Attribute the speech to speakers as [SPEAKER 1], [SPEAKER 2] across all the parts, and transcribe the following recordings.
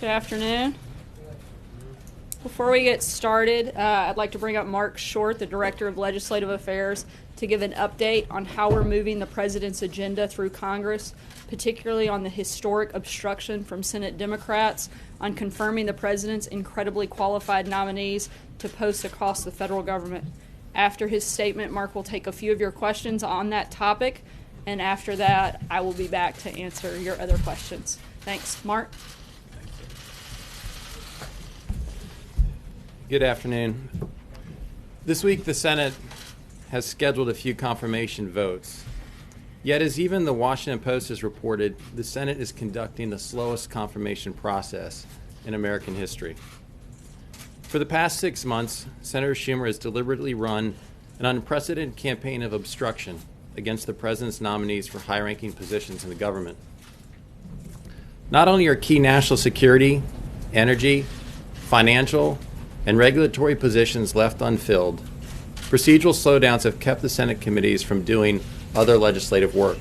[SPEAKER 1] Good afternoon. Before we get started, I'd like to bring up Mark Short, the Director of Legislative Affairs, to give an update on how we're moving the President's agenda through Congress, particularly on the historic obstruction from Senate Democrats on confirming the President's incredibly qualified nominees to posts across the federal government. After his statement, Mark will take a few of your questions on that topic, and after that, I will be back to answer your other questions. Thanks. Mark?
[SPEAKER 2] Good afternoon. This week, the Senate has scheduled a few confirmation votes. Yet, as even the Washington Post has reported, the Senate is conducting the slowest confirmation process in American history. For the past 6 months, Senator Schumer has deliberately run an unprecedented campaign of obstruction against the President's nominees for high-ranking positions in the government. Not only are key national security, energy, financial, and regulatory positions left unfilled, procedural slowdowns have kept the Senate committees from doing other legislative work.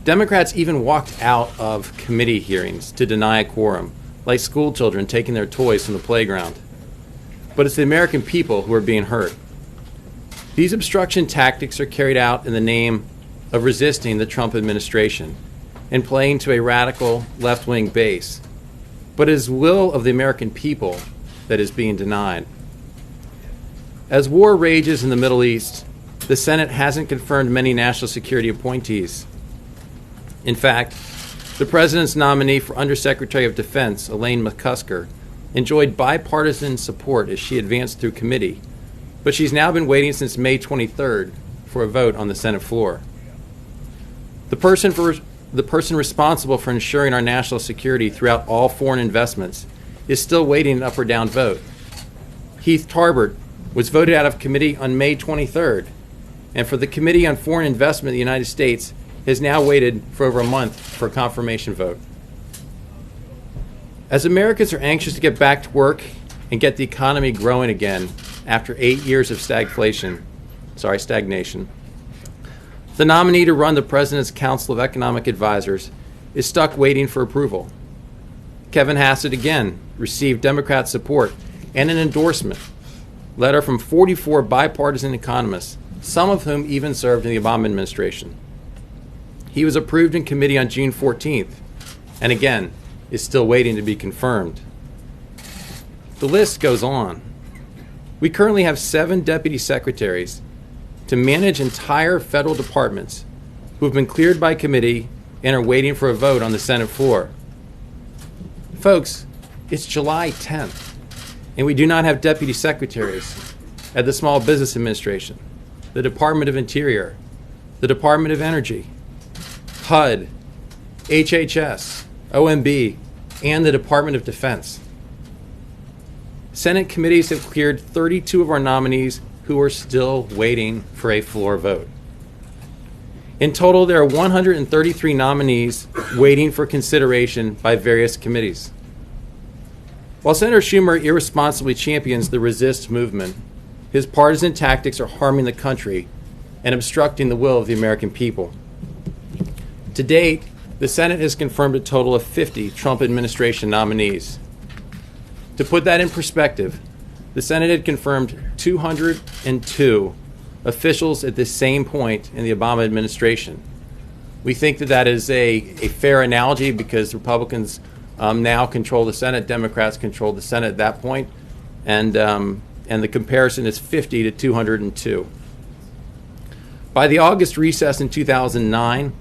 [SPEAKER 2] Democrats even walked out of committee hearings to deny a quorum, like school children taking their toys from the playground. But it's the American people who are being hurt. These obstruction tactics are carried out in the name of resisting the Trump administration and playing to a radical left-wing base. But it is the will of the American people that is being denied. As war rages in the Middle East, the Senate hasn't confirmed many national security appointees. In fact, the President's nominee for Undersecretary of Defense, Elaine McCusker, enjoyed bipartisan support as she advanced through committee, but she's now been waiting since May 23rd for a vote on the Senate floor. The person responsible for ensuring our national security throughout all foreign investments is still waiting an up or down vote. Heath Tarbert was voted out of committee on May 23rd, and for the Committee on Foreign Investment in the United States has now waited for over a month for a confirmation vote. As Americans are anxious to get back to work and get the economy growing again after 8 years of stagnation, the nominee to run the President's Council of Economic Advisors is stuck waiting for approval. Kevin Hassett again received Democrat support and an endorsement letter from 44 bipartisan economists, some of whom even served in the Obama administration. He was approved in committee on June 14th, and again is still waiting to be confirmed. The list goes on. We currently have 7 deputy secretaries to manage entire federal departments who have been cleared by committee and are waiting for a vote on the Senate floor. Folks, it's July 10th, and we do not have deputy secretaries at the Small Business Administration, the Department of Interior, the Department of Energy, HUD, HHS, OMB, and the Department of Defense. Senate committees have cleared 32 of our nominees who are still waiting for a floor vote. In total, there are 133 nominees waiting for consideration by various committees. While Senator Schumer irresponsibly champions the resist movement, his partisan tactics are harming the country and obstructing the will of the American people. To date, the Senate has confirmed a total of 50 Trump administration nominees. To put that in perspective, the Senate had confirmed 202 officials at this same point in the Obama administration. We think that is a fair analogy because Republicans now control the Senate, Democrats control the Senate at that point, and the comparison is 50 to 202. By the August recess in 2009,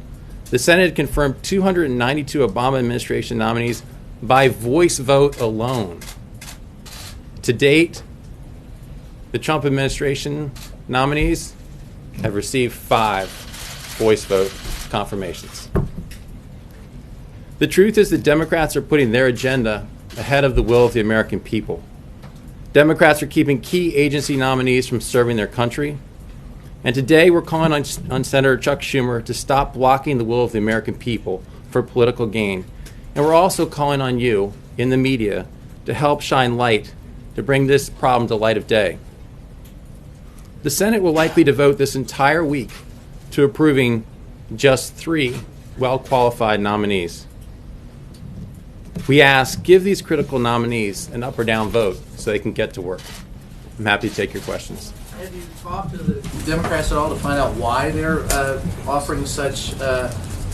[SPEAKER 2] the Senate had confirmed 292 Obama administration nominees by voice vote alone. To date, the Trump administration nominees have received 5 voice vote confirmations. The truth is that Democrats are putting their agenda ahead of the will of the American people. Democrats are keeping key agency nominees from serving their country. And today we're calling on Senator Chuck Schumer to stop blocking the will of the American people for political gain. And we're also calling on you in the media to help shine light to bring this problem to light of day. The Senate will likely devote this entire week to approving just 3 well-qualified nominees. We ask, give these critical nominees an up or down vote so they can get to work. I'm happy to take your questions.
[SPEAKER 3] Have you talked to the Democrats at all to find out why they're offering such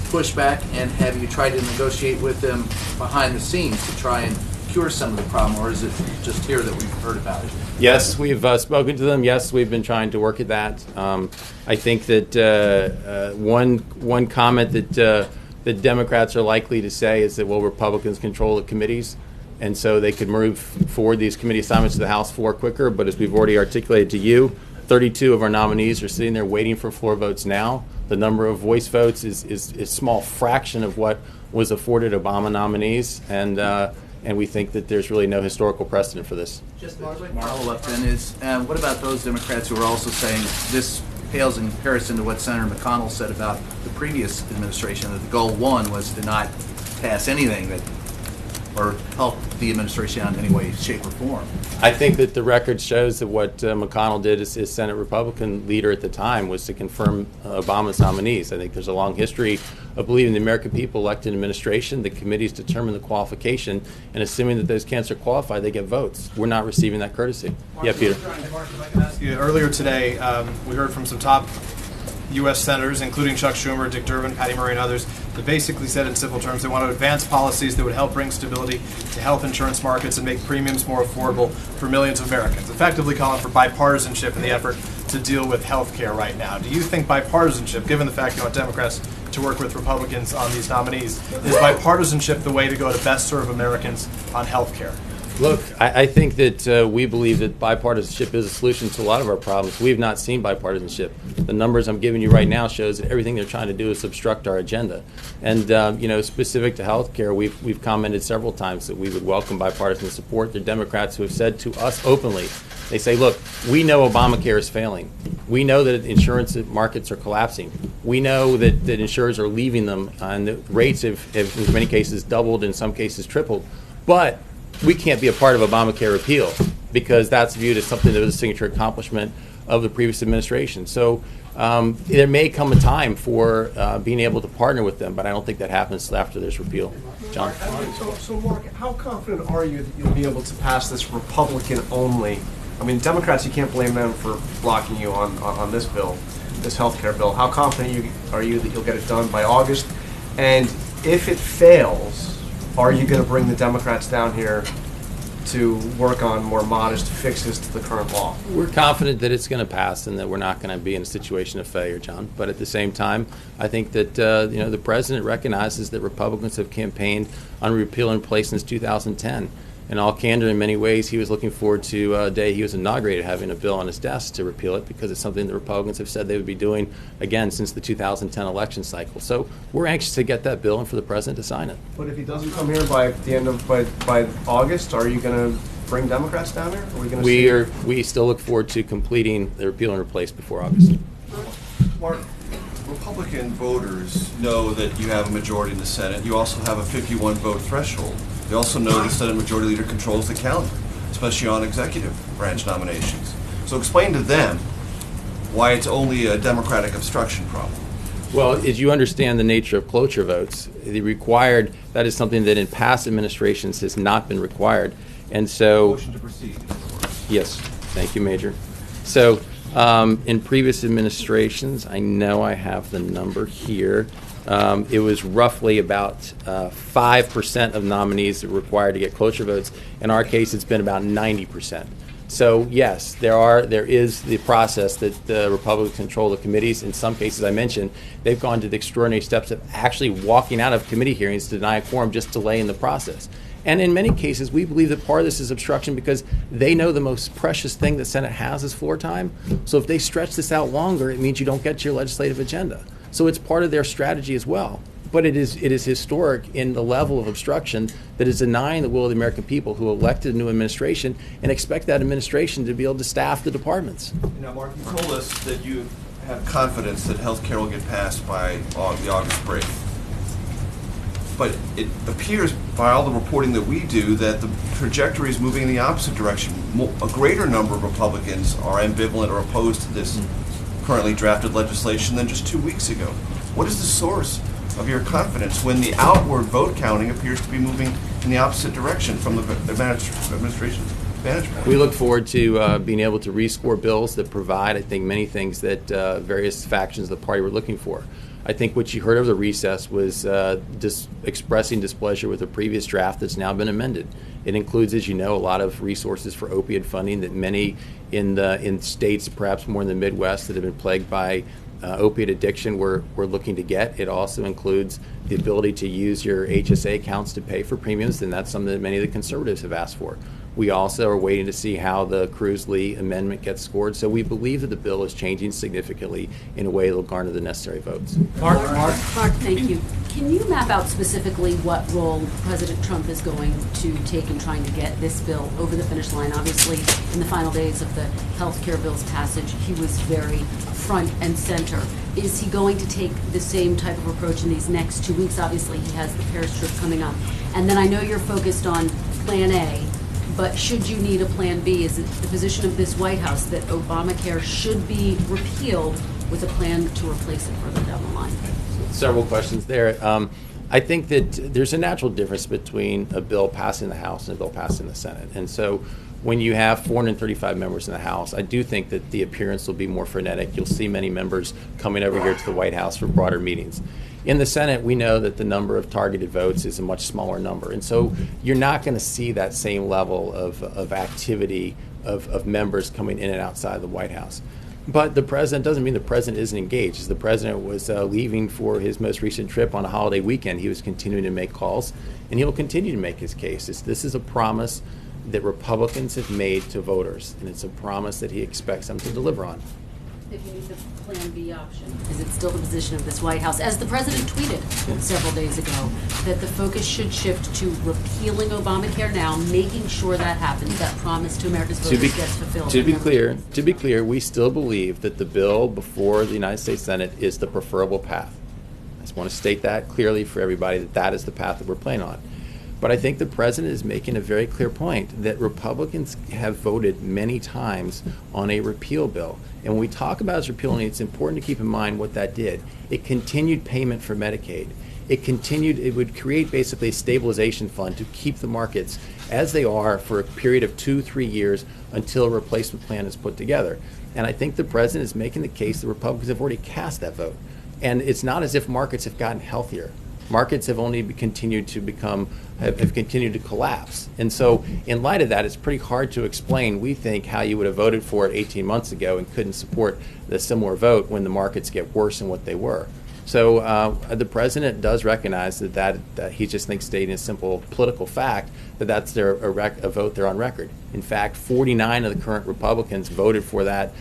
[SPEAKER 3] pushback, and have you tried to negotiate with them behind the scenes to try and cure some of the problem, or is it just here that we've heard about it?
[SPEAKER 2] Yes, we've spoken to them. Yes, we've been trying to work at that. I think that one comment that the Democrats are likely to say is that, well, Republicans control the committees, and so they could move forward these committee assignments to the House floor quicker. But as we've already articulated to you, 32 of our nominees are sitting there waiting for floor votes now. The number of voice votes is a small fraction of what was afforded Obama nominees, and we think that there's really no historical precedent for this.
[SPEAKER 3] Just a quick follow-up then is, what about those Democrats who are also saying this pales in comparison to what Senator McConnell said about the previous administration, that the goal one was to not pass anything that or help the administration out in any way, shape, or form?
[SPEAKER 2] I think that the record shows that what McConnell did as Senate Republican leader at the time was to confirm Obama's nominees. I think there's a long history of believing the American people elect an administration, the committees determine the qualification, and assuming that those candidates are qualified, they get votes. We're not receiving that courtesy. Yeah, Peter.
[SPEAKER 4] Mark, if I can ask you, earlier today, we heard from some top U.S. senators, including Chuck Schumer, Dick Durbin, Patty Murray, and others, that basically said in simple terms they want to advance policies that would help bring stability to health insurance markets and make premiums more affordable for millions of Americans, effectively calling for bipartisanship in the effort to deal with health care right now. Do you think bipartisanship, given the fact you want Democrats to work with Republicans on these nominees, is bipartisanship the way to go to best serve Americans on health care?
[SPEAKER 2] Look, I think that we believe that bipartisanship is a solution to a lot of our problems. We have not seen bipartisanship. The numbers I'm giving you right now shows that everything they're trying to do is obstruct our agenda. And specific to health care, we've commented several times that we would welcome bipartisan support. There are Democrats who have said to us openly, they say, look, we know Obamacare is failing. We know that insurance markets are collapsing. We know that insurers are leaving them, and the rates have in many cases doubled, in some cases tripled. But we can't be a part of Obamacare repeal because that's viewed as something that was a signature accomplishment of the previous administration. So there may come a time for being able to partner with them, but I don't think that happens until after this repeal. John?
[SPEAKER 5] So Mark, how confident are you that you'll be able to pass this Republican only? I mean, Democrats, you can't blame them for blocking you on this bill, this health care bill. How confident are you that you'll get it done by August? And if it fails, are you going to bring the Democrats down here to work on more modest fixes to the current law?
[SPEAKER 2] We're confident that it's going to pass and that we're not going to be in a situation of failure, John. But at the same time, I think that the president recognizes that Republicans have campaigned on repeal and replace since 2010. In all candor, in many ways, he was looking forward to a day he was inaugurated having a bill on his desk to repeal it because it's something the Republicans have said they would be doing, again, since the 2010 election cycle. So we're anxious to get that bill and for the president to sign it.
[SPEAKER 5] But if he doesn't come here by the end of by August, are you going to bring Democrats down here? Are we going to
[SPEAKER 2] we still look forward to completing the repeal and replace before August.
[SPEAKER 6] Mark, Republican voters know that you have a majority in the Senate. You also have a 51 vote threshold. They also know the Senate Majority Leader controls the calendar, especially on executive branch nominations. So explain to them why it's only a Democratic obstruction problem.
[SPEAKER 2] Well, as you understand the nature of cloture votes, that is something that in past administrations has not been required. And so,
[SPEAKER 6] Motion to proceed.
[SPEAKER 2] yes, thank you, Major. So in previous administrations, I know I have the number here. It was roughly about 5% of nominees that were required to get cloture votes. In our case, it's been about 90%. So yes, there is the process that the Republicans control the committees. In some cases, I mentioned, they've gone to the extraordinary steps of actually walking out of committee hearings to deny a quorum, just delaying the process. And in many cases, we believe that part of this is obstruction because they know the most precious thing the Senate has is floor time. So if they stretch this out longer, it means you don't get to your legislative agenda. So it's part of their strategy as well. But it is historic in the level of obstruction that is denying the will of the American people who elected a new administration and expect that administration to be able to staff the departments.
[SPEAKER 6] Now, Mark, you told us that you have confidence that health care will get passed by the August break. But it appears by all the reporting that we do that the trajectory is moving in the opposite direction. A greater number of Republicans are ambivalent or opposed to this currently drafted legislation than just 2 weeks ago. What is the source of your confidence when the outward vote counting appears to be moving in the opposite direction from the administration's vantage point.
[SPEAKER 2] We look forward to being able to rescore bills that provide, I think, many things that various factions of the party were looking for. I think what you heard over the recess was expressing displeasure with the previous draft that's now been amended. It includes, as you know, a lot of resources for opioid funding that many in states, perhaps more in the Midwest, that have been plagued by opiate addiction we're looking to get. It also includes the ability to use your HSA accounts to pay for premiums, and that's something that many of the conservatives have asked for. We also are waiting to see how the Cruz-Lee amendment gets scored. So we believe that the bill is changing significantly in a way that will garner the necessary votes.
[SPEAKER 7] Mark, thank you. Can you map out specifically what role President Trump is going to take in trying to get this bill over the finish line? Obviously, in the final days of the health care bill's passage, he was very front and center. Is he going to take the same type of approach in these next 2 weeks? Obviously, he has the Paris trip coming up. And then I know you're focused on Plan A, but should you need a Plan B, is it the position of this White House that Obamacare should be repealed with a plan to replace it further down the line?
[SPEAKER 2] Several questions there. I think that there's a natural difference between a bill passing the House and a bill passing the Senate. And so when you have 435 members in the House, I do think that the appearance will be more frenetic. You'll see many members coming over here to the White House for broader meetings. In the Senate, we know that the number of targeted votes is a much smaller number. And so you're not going to see that same level of activity of members coming in and outside the White House. But the president doesn't mean the president isn't engaged. As the president was leaving for his most recent trip on a holiday weekend, he was continuing to make calls, and he will continue to make his case. This is a promise that Republicans have made to voters, and it's a promise that he expects them to deliver on.
[SPEAKER 7] If you need the Plan B option, is it still the position of this White House, as the president tweeted several days ago, that the focus should shift to repealing Obamacare now, making sure that happens, that promise to America's voters gets fulfilled?
[SPEAKER 2] To be clear, we still believe that the bill before the United States Senate is the preferable path. I just want to state that clearly for everybody, that is the path that we're playing on. But I think the president is making a very clear point that Republicans have voted many times on a repeal bill. And when we talk about repealing, it's important to keep in mind what that did. It continued payment for Medicaid. It would create basically a stabilization fund to keep the markets as they are for a period of 2-3 years until a replacement plan is put together. And I think the president is making the case that Republicans have already cast that vote. And it's not as if markets have gotten healthier. Markets have only continued to collapse. And so in light of that, it's pretty hard to explain, we think, how you would have voted for it 18 months ago and couldn't support the similar vote when the markets get worse than what they were. So the president does recognize that he just thinks, stating a simple political fact, that's a vote they're on record. In fact, 49 of the current Republicans voted for that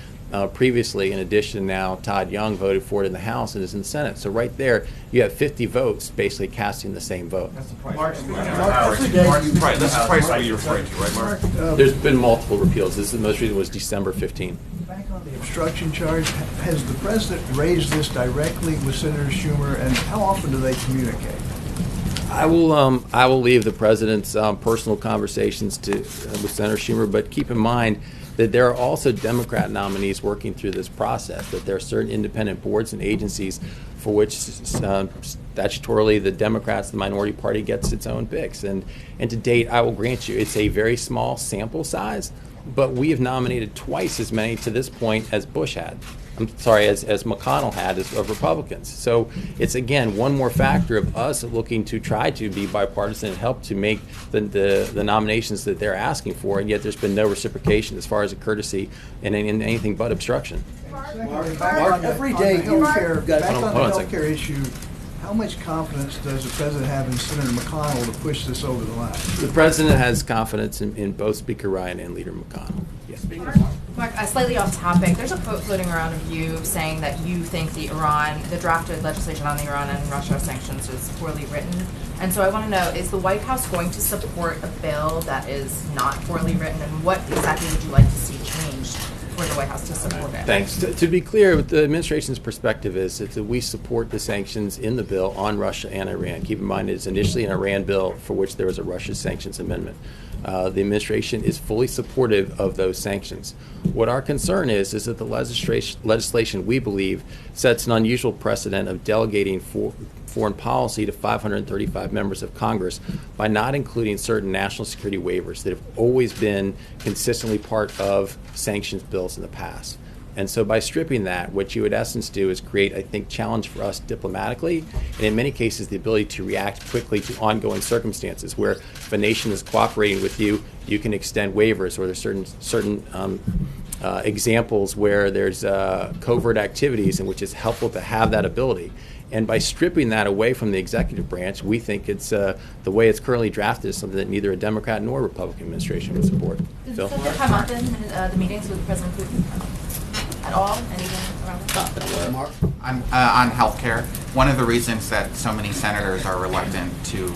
[SPEAKER 2] previously. In addition, now Todd Young voted for it in the House and is in the Senate. So right there, you have 50 votes basically casting the same vote.
[SPEAKER 6] That's the price. That's the price you're referring to, right, Mark?
[SPEAKER 2] There's been multiple repeals. The most recent was December 15.
[SPEAKER 8] Back on the obstruction charge, has the president raised this directly with Senator Schumer, and how often do they communicate?
[SPEAKER 2] I will leave the president's personal conversations with Senator Schumer, but keep in mind that there are also Democrat nominees working through this process, that there are certain independent boards and agencies for which statutorily the Democrats, the minority party, gets its own picks. And to date, I will grant you, it's a very small sample size, but we have nominated twice as many to this point as Bush had. as McConnell had of Republicans. So it's, again, one more factor of us looking to try to be bipartisan and help to make the nominations that they're asking for, and yet there's been no reciprocation as far as a courtesy and anything but obstruction.
[SPEAKER 8] Every day healthcare issue, how much confidence does the president have in Senator McConnell to push this over the line?
[SPEAKER 2] The president has confidence in both Speaker Ryan and Leader McConnell. Yes.
[SPEAKER 9] Mark, slightly off topic, there's a quote floating around of you saying that you think the drafted legislation on the Iran and Russia sanctions is poorly written. And so I want to know, is the White House going to support a bill that is not poorly written, and what exactly would you like to see changed for the White House to support it?
[SPEAKER 2] Thanks. To be clear, the administration's perspective is that we support the sanctions in the bill on Russia and Iran. Keep in mind, it's initially an Iran bill for which there was a Russia sanctions amendment. The administration is fully supportive of those sanctions. What our concern is that the legislation, we believe, sets an unusual precedent of delegating foreign policy to 535 members of Congress by not including certain national security waivers that have always been consistently part of sanctions bills in the past. And so by stripping that, what you would in essence do is create, I think, challenge for us diplomatically, and in many cases the ability to react quickly to ongoing circumstances where if a nation is cooperating with you, you can extend waivers, or there's certain examples where there's covert activities in which it's helpful to have that ability. And by stripping that away from the executive branch, we think it's the way it's currently drafted is something that neither a Democrat nor Republican administration would support.
[SPEAKER 9] Does
[SPEAKER 2] Phil?
[SPEAKER 9] this come up in the meetings with President Putin at all? Anything around that?
[SPEAKER 8] Mark?
[SPEAKER 10] On healthcare, one of the reasons that so many senators are reluctant to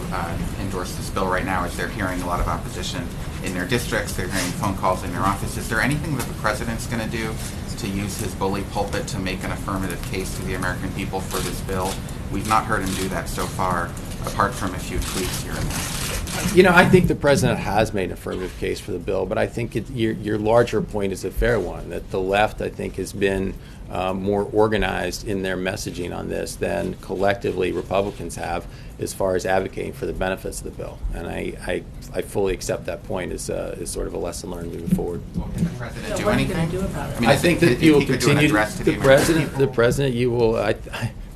[SPEAKER 10] endorse this bill right now is they're hearing a lot of opposition in their districts, they're hearing phone calls in their office. Is there anything that the president's going to do to use his bully pulpit to make an affirmative case to the American people for this bill? We've not heard him do that so far, apart from a few tweets here and there.
[SPEAKER 2] You know, I think the president has made an affirmative case for the bill, but I think your larger point is a fair one, that the left, I think, has been more organized in their messaging on this than collectively Republicans have as far as advocating for the benefits of the bill. And I fully accept that point as sort of a lesson learned moving forward.
[SPEAKER 10] Well, can the president do
[SPEAKER 7] what are you
[SPEAKER 10] anything?
[SPEAKER 7] gonna do about it?
[SPEAKER 10] I mean,
[SPEAKER 2] I think that
[SPEAKER 10] if
[SPEAKER 2] you will
[SPEAKER 10] he could do an
[SPEAKER 2] continue.
[SPEAKER 10] address to
[SPEAKER 2] The
[SPEAKER 10] American people.
[SPEAKER 2] president, you will.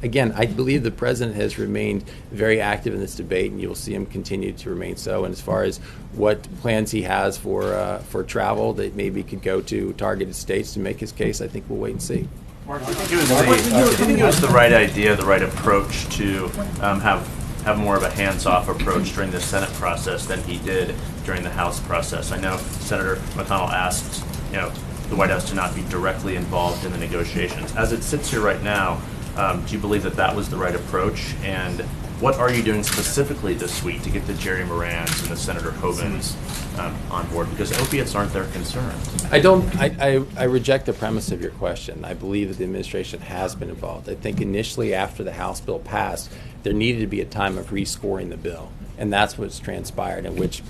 [SPEAKER 2] Again, I believe the president has remained very active in this debate, and you will see him continue to remain so. And as far as what plans he has for travel that maybe could go to targeted states to make his case, I think we'll wait and see.
[SPEAKER 11] Mark, do you think it was the right idea, the right approach to have more of a hands-off approach during the Senate process than he did during the House process? I know Senator McConnell asked, the White House to not be directly involved in the negotiations. As it sits here right now, do you believe that was the right approach? And what are you doing specifically this week to get the Jerry Morans and the Senator Hovins on board? Because opiates aren't their concern.
[SPEAKER 2] I reject the premise of your question. I believe that the administration has been involved. I think initially after the House bill passed, there needed to be a time of rescoring the bill. And that's what's transpired, in which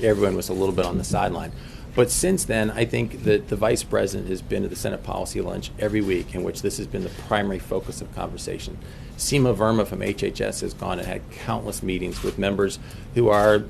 [SPEAKER 2] everyone was a little bit on the sideline. But since then, I think that the Vice President has been at the Senate Policy Lunch every week in which this has been the primary focus of conversation. Seema Verma from HHS has gone and had countless meetings with members who are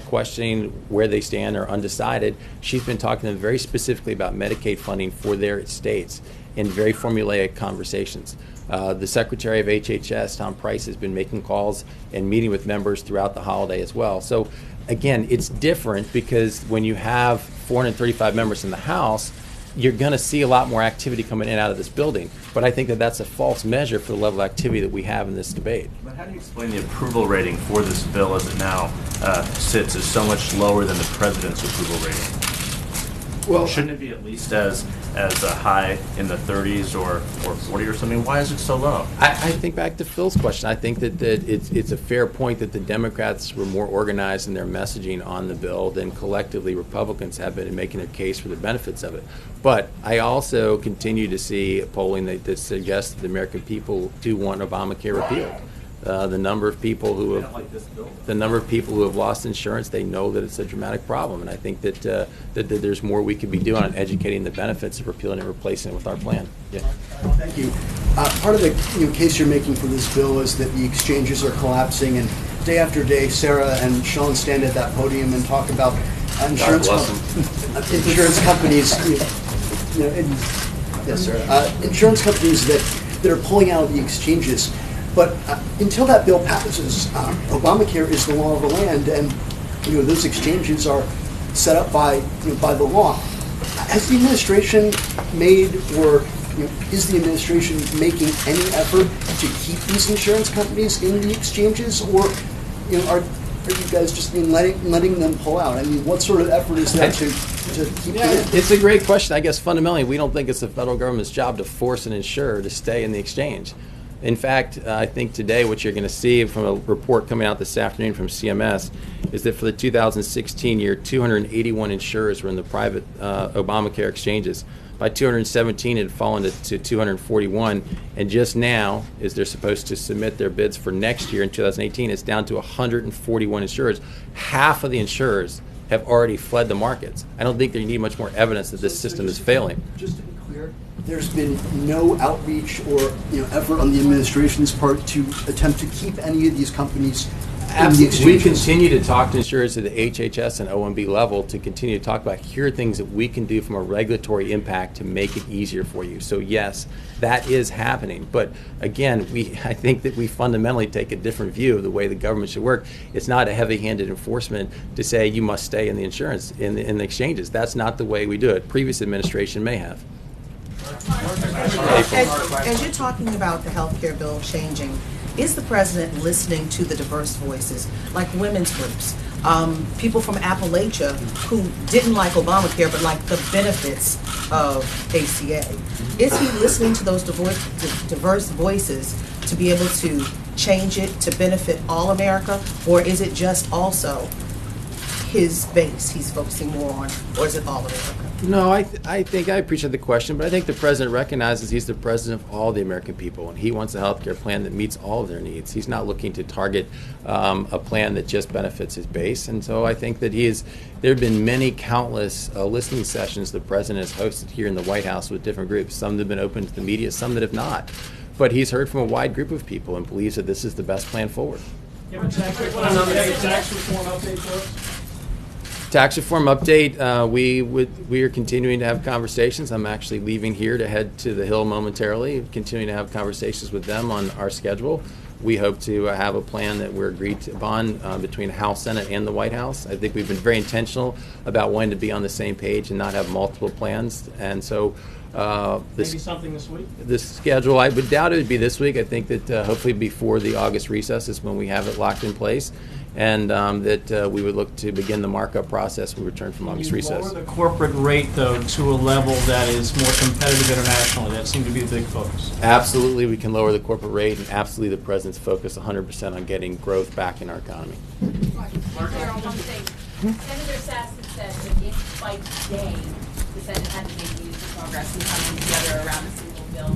[SPEAKER 2] questioning where they stand or undecided. She's been talking to them very specifically about Medicaid funding for their states in very formulaic conversations. The Secretary of HHS, Tom Price, has been making calls and meeting with members throughout the holiday as well. So again, it's different because when you have 435 members in the House, you're going to see a lot more activity coming in and out of this building. But I think that that's a false measure for the level of activity that we have in this debate.
[SPEAKER 11] But how do you explain the approval rating for this bill as it now sits is so much lower than the president's approval rating? Well, shouldn't it be at least as high in the 30s or 40 or something? Why is it so low?
[SPEAKER 2] I think back to Phil's question. I think that it's a fair point that the Democrats were more organized in their messaging on the bill than collectively Republicans have been in making a case for the benefits of it. But I also continue to see polling that suggests that the American people do want Obamacare repealed. The number of people who have lost insurance, they know that it's a dramatic problem, and I think that there's more we could be doing on educating the benefits of repealing and replacing it with our plan. Yeah.
[SPEAKER 12] Thank you. Part of the case you're making for this bill is that the exchanges are collapsing, and day after day, Sarah and Sean stand at that podium and talk about insurance companies. Yes, sir. Insurance companies that are pulling out of the exchanges. But until that bill passes, Obamacare is the law of the land, and those exchanges are set up by the law. Has the administration made, or is the administration making any effort to keep these insurance companies in the exchanges, or are you guys just letting them pull out? I mean, what sort of effort is that to keep them in?
[SPEAKER 2] It's a great question. I guess fundamentally, we don't think it's the federal government's job to force an insurer to stay in the exchange. In fact, I think today what you're going to see from a report coming out this afternoon from CMS is that for the 2016 year, 281 insurers were in the private Obamacare exchanges. By 2017, it had fallen to 241, and just now, as they're supposed to submit their bids for next year in 2018, it's down to 141 insurers. Half of the insurers have already fled the markets. I don't think they need much more evidence that this system is failing.
[SPEAKER 12] Just to be clear, there's been no outreach or effort on the administration's part to attempt to keep any of these companies in the
[SPEAKER 2] We
[SPEAKER 12] exchanges.
[SPEAKER 2] continue to talk to insurers at the HHS and OMB level to continue to talk about here are things that we can do from a regulatory impact to make it easier for you. So yes, that is happening. But again, I think that we fundamentally take a different view of the way the government should work. It's not a heavy-handed enforcement to say you must stay in the insurance, in the exchanges. That's not the way we do it. Previous administration may have.
[SPEAKER 13] As you're talking about the health care bill changing, is the president listening to the diverse voices, like women's groups, people from Appalachia who didn't like Obamacare but like the benefits of ACA? Is he listening to those diverse voices to be able to change it to benefit all America, or is it just also his base he's focusing more on, or is it all America?
[SPEAKER 2] No, I think I appreciate the question, but I think the president recognizes he's the president of all the American people, and he wants a health care plan that meets all of their needs. He's not looking to target a plan that just benefits his base, and so I think that there have been many countless listening sessions the president has hosted here in the White House with different groups, some that have been open to the media, some that have not. But he's heard from a wide group of people and believes that this is the best plan forward.
[SPEAKER 14] Tax reform update for us?
[SPEAKER 2] Tax reform update, we are continuing to have conversations. I'm actually leaving here to head to the Hill momentarily, continuing to have conversations with them on our schedule. We hope to have a plan that we're agreed upon between House, Senate, and the White House. I think we've been very intentional about wanting to be on the same page and not have multiple plans. And so
[SPEAKER 14] maybe something this week?
[SPEAKER 2] The schedule, I would doubt it would be this week. I think that hopefully before the August recess is when we have it locked in place. And that we would look to begin the markup process when we return from August recess.
[SPEAKER 14] Lower the corporate rate, though, to a level that is more competitive internationally. That seemed to be a big focus.
[SPEAKER 2] Absolutely, we can lower the corporate rate, and absolutely the president's focus 100% on getting growth back in our economy.
[SPEAKER 15] Senator Sass said that if by day the Senate had to make meaningful progress in coming together around a single bill,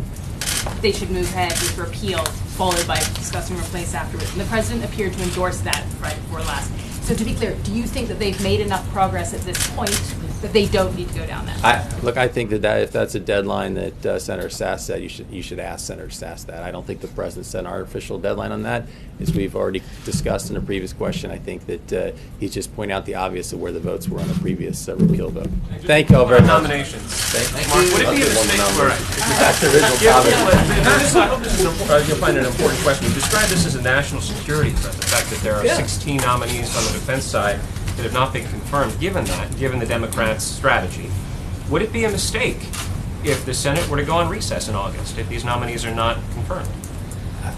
[SPEAKER 15] they should move ahead with repeal, followed by discussing replace afterwards. And the president appeared to endorse that right before last. So to be clear, do you think that they've made enough progress at this point that they don't need to go down that?
[SPEAKER 2] I think that if that's a deadline that Senator Sass said, you should ask Senator Sass that. I don't think the president set an artificial deadline on that. As we've already discussed in a previous question, I think that he's just pointing out the obvious of where the votes were on the previous repeal vote. Thank you all very much.
[SPEAKER 5] Nominations.
[SPEAKER 6] Thank
[SPEAKER 5] Mark,
[SPEAKER 6] you.
[SPEAKER 5] would it be a mistake? All right.
[SPEAKER 2] That's the original topic.
[SPEAKER 5] I hope this is you'll find it an important question. You describe this as a national security threat, the fact that there are 16 nominees on the defense side that have not been confirmed. Given the Democrats' strategy, would it be a mistake if the Senate were to go on recess in August if these nominees are not confirmed?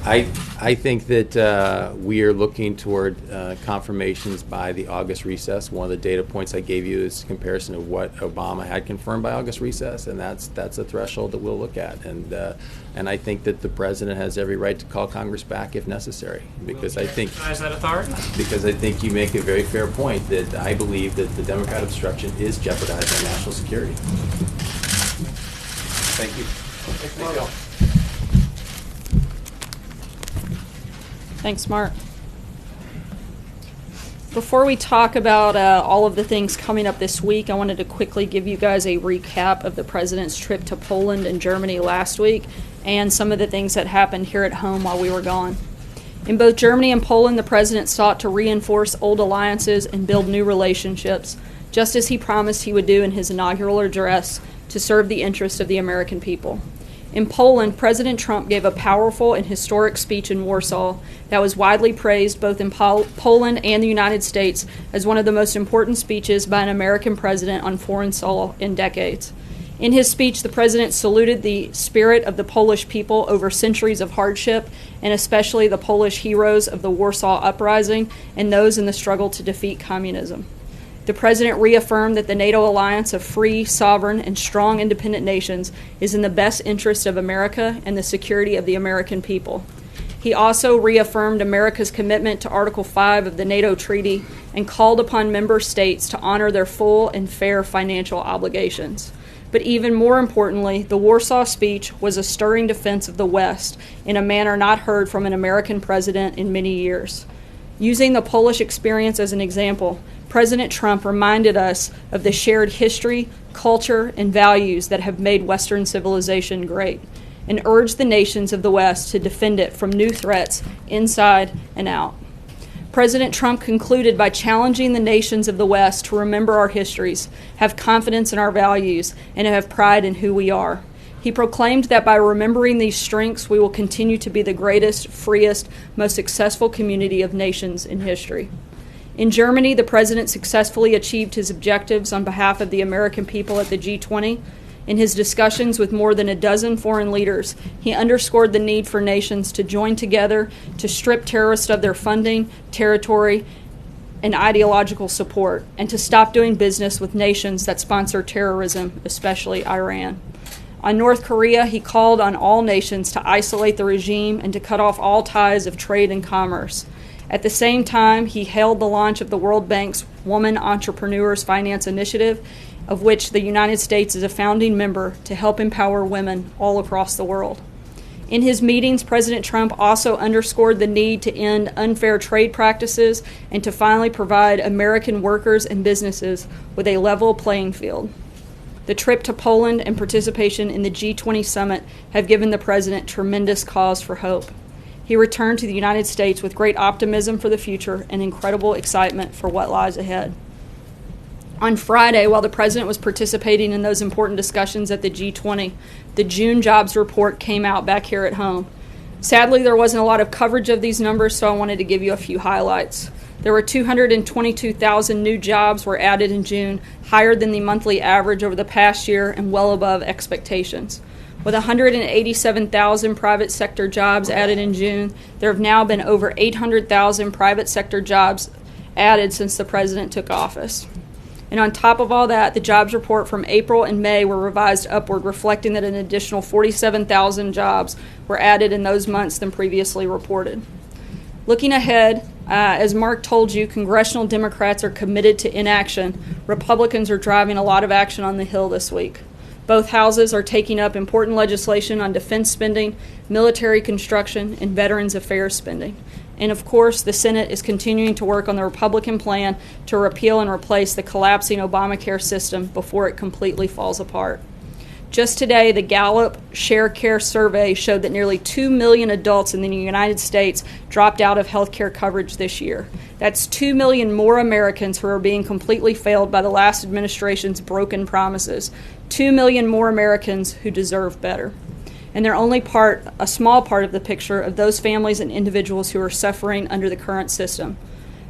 [SPEAKER 2] I think that we are looking toward confirmations by the August recess. One of the data points I gave you is a comparison of what Obama had confirmed by August recess, and that's a threshold that we'll look at. And I think that the president has every right to call Congress back if necessary, because I think
[SPEAKER 5] that authority.
[SPEAKER 2] Because I think you make a very fair point that I believe that the Democrat obstruction is jeopardizing national security. Thank you.
[SPEAKER 5] Thank you.
[SPEAKER 1] Thanks, Mark. Before we talk about all of the things coming up this week, I wanted to quickly give you guys a recap of the president's trip to Poland and Germany last week and some of the things that happened here at home while we were gone. In both Germany and Poland, the president sought to reinforce old alliances and build new relationships, just as he promised he would do in his inaugural address to serve the interests of the American people. In Poland, President Trump gave a powerful and historic speech in Warsaw that was widely praised both in Poland and the United States as one of the most important speeches by an American president on foreign soil in decades. In his speech, the president saluted the spirit of the Polish people over centuries of hardship, and especially the Polish heroes of the Warsaw Uprising and those in the struggle to defeat communism. The president reaffirmed that the NATO alliance of free, sovereign, and strong independent nations is in the best interest of America and the security of the American people. He also reaffirmed America's commitment to Article 5 of the NATO Treaty and called upon member states to honor their full and fair financial obligations. But even more importantly, the Warsaw speech was a stirring defense of the West in a manner not heard from an American president in many years. Using the Polish experience as an example, President Trump reminded us of the shared history, culture, and values that have made Western civilization great, and urged the nations of the West to defend it from new threats inside and out. President Trump concluded by challenging the nations of the West to remember our histories, have confidence in our values, and have pride in who we are. He proclaimed that by remembering these strengths, we will continue to be the greatest, freest, most successful community of nations in history. In Germany, the president successfully achieved his objectives on behalf of the American people at the G-20. In his discussions with more than a dozen foreign leaders, he underscored the need for nations to join together to strip terrorists of their funding, territory, and ideological support, and to stop doing business with nations that sponsor terrorism, especially Iran. On North Korea, he called on all nations to isolate the regime and to cut off all ties of trade and commerce. At the same time, he hailed the launch of the World Bank's Women Entrepreneurs Finance Initiative, of which the United States is a founding member, to help empower women all across the world. In his meetings, President Trump also underscored the need to end unfair trade practices and to finally provide American workers and businesses with a level playing field. The trip to Poland and participation in the G-20 summit have given the president tremendous cause for hope. He returned to the United States with great optimism for the future and incredible excitement for what lies ahead. On Friday, while the president was participating in those important discussions at the G-20, the June jobs report came out back here at home. Sadly, there wasn't a lot of coverage of these numbers, so I wanted to give you a few highlights. There were 222,000 new jobs were added in June, higher than the monthly average over the past year and well above expectations. With 187,000 private sector jobs added in June, there have now been over 800,000 private sector jobs added since the president took office. And on top of all that, the jobs report from April and May were revised upward, reflecting that an additional 47,000 jobs were added in those months than previously reported. Looking ahead, as Mark told you, congressional Democrats are committed to inaction. Republicans are driving a lot of action on the Hill this week. Both houses are taking up important legislation on defense spending, military construction, and Veterans Affairs spending. And of course, the Senate is continuing to work on the Republican plan to repeal and replace the collapsing Obamacare system before it completely falls apart. Just today, the Gallup Share Care survey showed that nearly 2 million adults in the United States dropped out of health care coverage this year. That's 2 million more Americans who are being completely failed by the last administration's broken promises. 2 million more Americans who deserve better. And they're only a small part of the picture of those families and individuals who are suffering under the current system.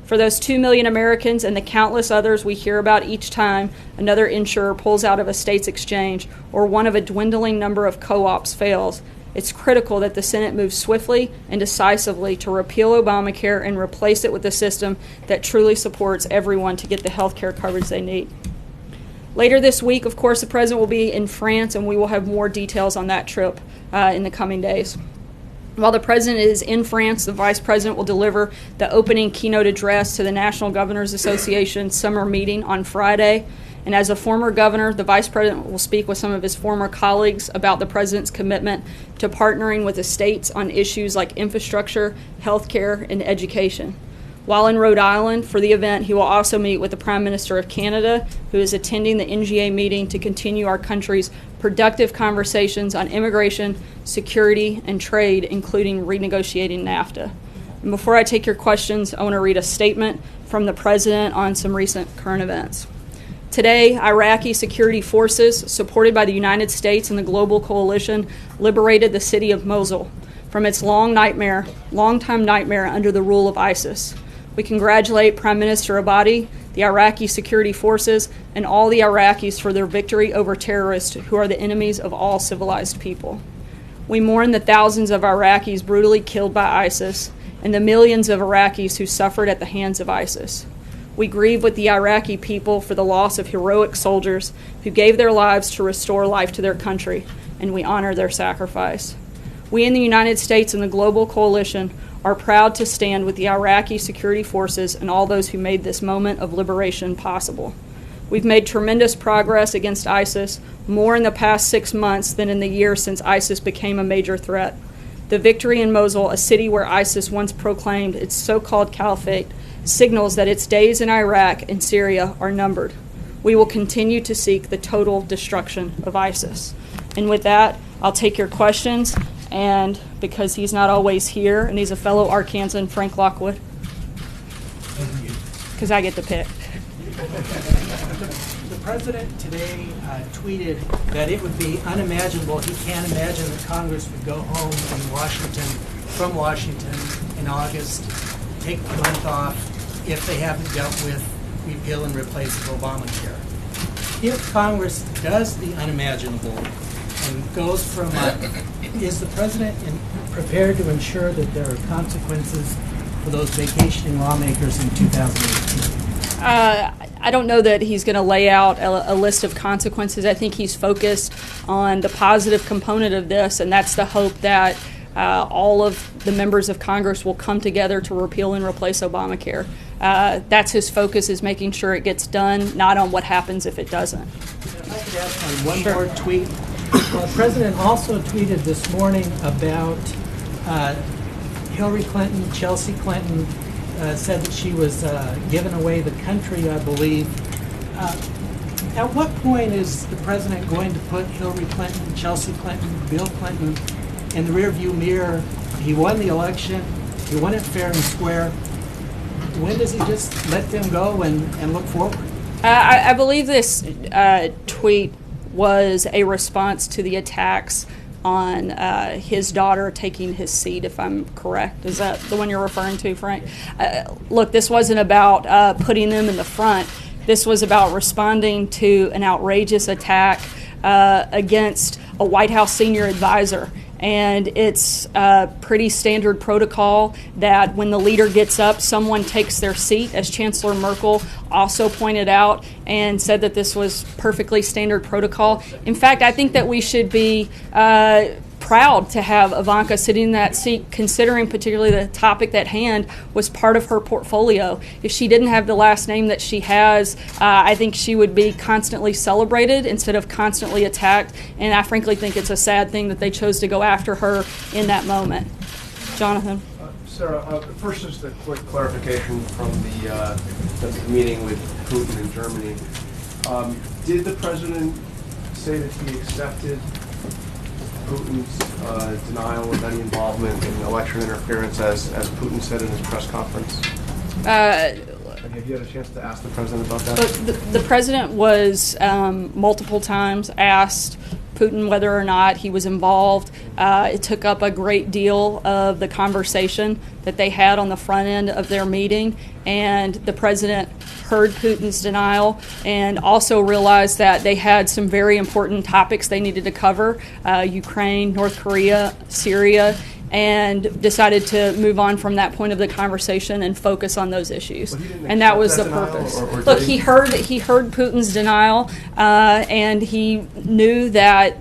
[SPEAKER 1] For those 2 million Americans and the countless others we hear about each time another insurer pulls out of a state's exchange or one of a dwindling number of co-ops fails, it's critical that the Senate moves swiftly and decisively to repeal Obamacare and replace it with a system that truly supports everyone to get the health care coverage they need. Later this week, of course, the president will be in France, and we will have more details on that trip in the coming days. While the president is in France, the vice president will deliver the opening keynote address to the National Governors Association summer meeting on Friday. And as a former governor, the vice president will speak with some of his former colleagues about the president's commitment to partnering with the states on issues like infrastructure, health care, and education. While in Rhode Island for the event, he will also meet with the Prime Minister of Canada, who is attending the NGA meeting to continue our country's productive conversations on immigration, security, and trade, including renegotiating NAFTA. And before I take your questions, I want to read a statement from the President on some recent current events. Today, Iraqi security forces, supported by the United States and the global coalition, liberated the city of Mosul from its long-time nightmare under the rule of ISIS. We congratulate Prime Minister Abadi, the Iraqi security forces, and all the Iraqis for their victory over terrorists who are the enemies of all civilized people. We mourn the thousands of Iraqis brutally killed by ISIS and the millions of Iraqis who suffered at the hands of ISIS. We grieve with the Iraqi people for the loss of heroic soldiers who gave their lives to restore life to their country, and we honor their sacrifice. We in the United States and the global coalition are proud to stand with the Iraqi security forces and all those who made this moment of liberation possible. We've made tremendous progress against ISIS, more in the past 6 months than in the year since ISIS became a major threat. The victory in Mosul, a city where ISIS once proclaimed its so-called caliphate, signals that its days in Iraq and Syria are numbered. We will continue to seek the total destruction of ISIS. And with that, I'll take your questions. And because he's not always here, and he's a fellow Arkansan, Frank Lockwood, because I get to pick.
[SPEAKER 16] The president today tweeted that it would be unimaginable, he can't imagine that Congress would go home from Washington in August, take the month off if they haven't dealt with repeal and replace of Obamacare. If Congress does the unimaginable and goes from, is the president prepared to ensure that there are consequences for those vacationing lawmakers in 2018?
[SPEAKER 1] I don't know that he's going to lay out a list of consequences. I think he's focused on the positive component of this, and that's the hope that all of the members of Congress will come together to repeal and replace Obamacare. That's his focus, is making sure it gets done, not on what happens if it doesn't.
[SPEAKER 16] If I could ask on one more tweet. The president also tweeted this morning about Hillary Clinton, Chelsea Clinton, said that she was giving away the country, I believe. At what point is the president going to put Hillary Clinton, Chelsea Clinton, Bill Clinton in the rearview mirror? He won the election. He won it fair and square. When does he just let them go and look forward?
[SPEAKER 1] I believe this tweet was a response to the attacks on his daughter taking his seat, if I'm correct. Is that the one you're referring to, Frank? Look, this wasn't about putting them in the front. This was about responding to an outrageous attack against a White House senior advisor. And it's pretty standard protocol that when the leader gets up, someone takes their seat, as Chancellor Merkel also pointed out, and said that this was perfectly standard protocol. In fact, I think that we should be proud to have Ivanka sitting in that seat, considering particularly the topic at hand was part of her portfolio. If she didn't have the last name that she has, I think she would be constantly celebrated instead of constantly attacked. And I frankly think it's a sad thing that they chose to go after her in that moment. Jonathan?
[SPEAKER 5] Sarah, first just a quick clarification from the meeting with Putin in Germany. Did the president say that he accepted Putin's denial of any involvement in election interference, as Putin said in his press conference? Have you had a chance to ask the president about that?
[SPEAKER 1] The president was multiple times asked Putin whether or not he was involved. It took up a great deal of the conversation that they had on the front end of their meeting, and the president heard Putin's denial and also realized that they had some very important topics they needed to cover, Ukraine, North Korea, Syria, and decided to move on from that point of the conversation and focus on those issues. And that was the purpose. Look, he heard Putin's denial, and he knew that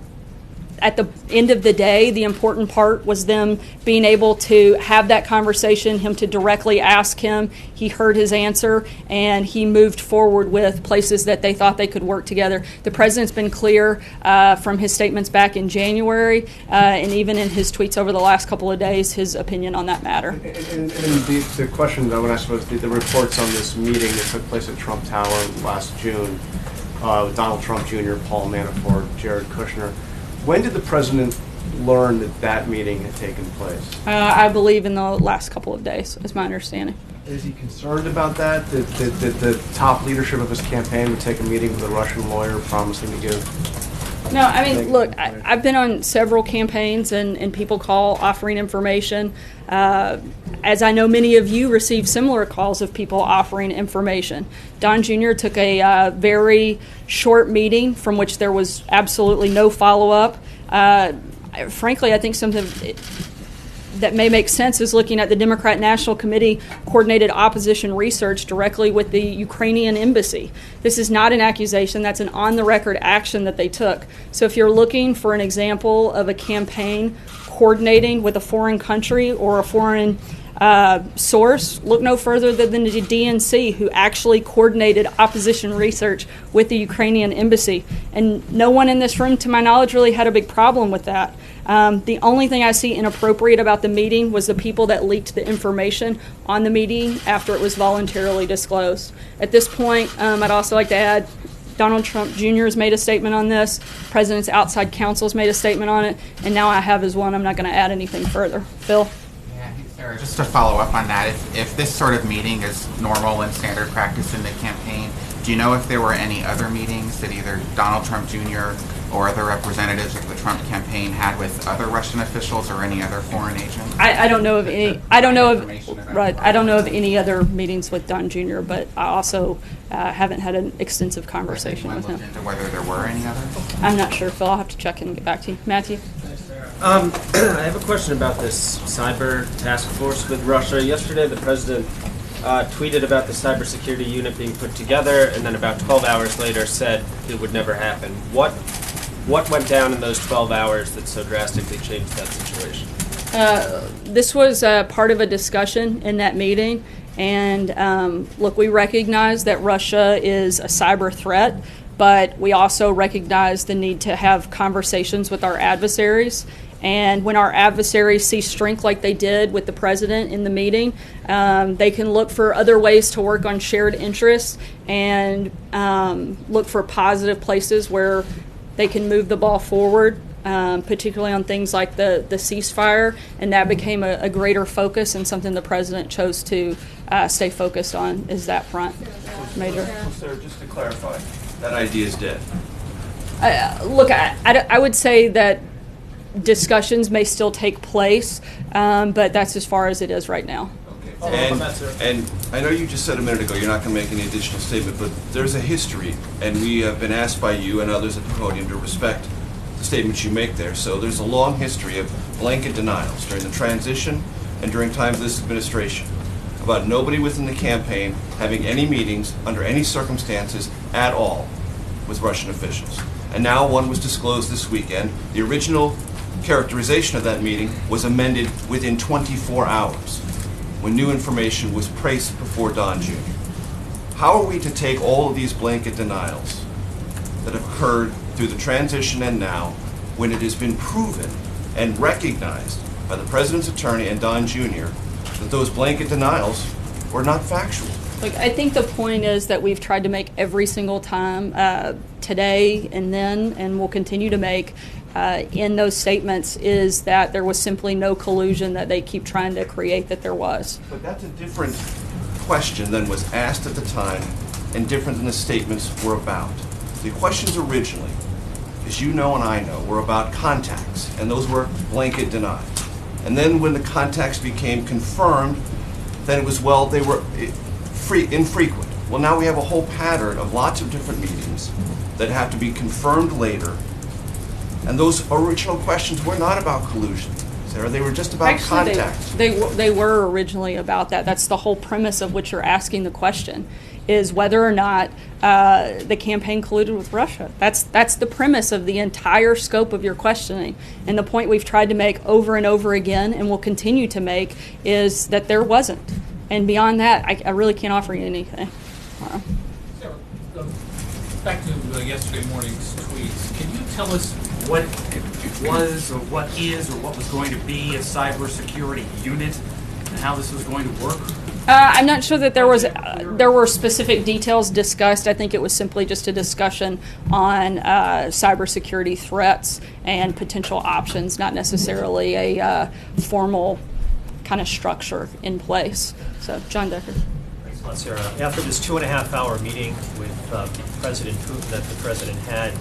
[SPEAKER 1] at the end of the day, the important part was them being able to have that conversation, him to directly ask him. He heard his answer, and he moved forward with places that they thought they could work together. The president's been clear from his statements back in January, and even in his tweets over the last couple of days, his opinion on that matter.
[SPEAKER 5] And the question that I would ask was the reports on this meeting that took place at Trump Tower last June with Donald Trump Jr., Paul Manafort, Jared Kushner. When did the president learn that that meeting had taken place?
[SPEAKER 1] I believe in the last couple of days, is my understanding.
[SPEAKER 5] Is he concerned about that the top leadership of his campaign would take a meeting with a Russian lawyer promising to give?
[SPEAKER 1] No, I mean, look, I've been on several campaigns, and people call offering information. As I know, many of you received similar calls of people offering information. Don Jr. took a very short meeting from which there was absolutely no follow-up. Frankly, I think something that may make sense is looking at the Democrat National Committee coordinated opposition research directly with the Ukrainian embassy. This is not an accusation. That's an on-the-record action that they took. So if you're looking for an example of a campaign coordinating with a foreign country or a foreign Source, look no further than the DNC, who actually coordinated opposition research with the Ukrainian embassy. And no one in this room, to my knowledge, really had a big problem with that. The only thing I see inappropriate about the meeting was the people that leaked the information on the meeting after it was voluntarily disclosed. At this point, I'd also like to add, Donald Trump Jr. has made a statement on this, President's outside counsel has made a statement on it, and now I have as one. I'm not going to add anything further. Phil?
[SPEAKER 10] Sarah, just to follow up on that, if this sort of meeting is normal and standard practice in the campaign, do you know if there were any other meetings that either Donald Trump Jr. or other representatives of the Trump campaign had with other Russian officials or any other foreign agents?
[SPEAKER 1] I don't know of any. I don't know of any other meetings with Don Jr. But I also haven't had an extensive conversation with him.
[SPEAKER 10] Into whether there were any other?
[SPEAKER 1] I'm not sure, Phil. I'll have to check and get back to you. Matthew.
[SPEAKER 17] I have a question about this cyber task force with Russia. Yesterday, the president tweeted about the cybersecurity unit being put together, and then about 12 hours later said it would never happen. What went down in those 12 hours that so drastically changed that situation?
[SPEAKER 1] This was part of a discussion in that meeting. And look, we recognize that Russia is a cyber threat, but we also recognize the need to have conversations with our adversaries. And when our adversaries see strength like they did with the president in the meeting, they can look for other ways to work on shared interests and look for positive places where they can move the ball forward, particularly on things like the ceasefire. And that became a greater focus, and something the president chose to stay focused on is that front. Major.
[SPEAKER 6] Sir, just to clarify, that idea is dead.
[SPEAKER 1] Look, I would say that discussions may still take place, but that's as far as it is right now.
[SPEAKER 6] And I know you just said a minute ago you're not going to make any additional statement, but there's a history, and we have been asked by you and others at the podium to respect the statements you make there. So there's a long history of blanket denials during the transition and during times of this administration about nobody within the campaign having any meetings under any circumstances at all with Russian officials. And now one was disclosed this weekend. The original characterization of that meeting was amended within 24 hours when new information was placed before Don Jr. How are we to take all of these blanket denials that have occurred through the transition and now, when it has been proven and recognized by the president's attorney and Don Jr. that those blanket denials were not factual?
[SPEAKER 1] Look, I think the point is that we've tried to make every single time, today and then, and will continue to make in those statements, is that there was simply no collusion that they keep trying to create that there was.
[SPEAKER 6] But that's a different question than was asked at the time and different than the statements were about. The questions originally, as you know and I know, were about contacts, and those were blanket denied. And then when the contacts became confirmed, then it was, well, they were infrequent. Well, now we have a whole pattern of lots of different meetings that have to be confirmed later. And those original questions were not about collusion, Sarah. They were just about contacts.
[SPEAKER 1] They were originally about that. That's the whole premise of which you're asking the question, is whether or not the campaign colluded with Russia. That's the premise of the entire scope of your questioning. And the point we've tried to make over and over again and will continue to make is that there wasn't. And beyond that, I really can't offer you anything.
[SPEAKER 18] Sarah, back to yesterday morning's tweets. Can you tell us what it was or what is or what was going to be a cybersecurity unit and how this was going to work?
[SPEAKER 1] I'm not sure that there were specific details discussed. I think it was simply just a discussion on cybersecurity threats and potential options, not necessarily a formal kind of structure in place. So, John Decker.
[SPEAKER 19] Thanks a lot, Sarah. After this 2.5-hour meeting with President Putin that the president had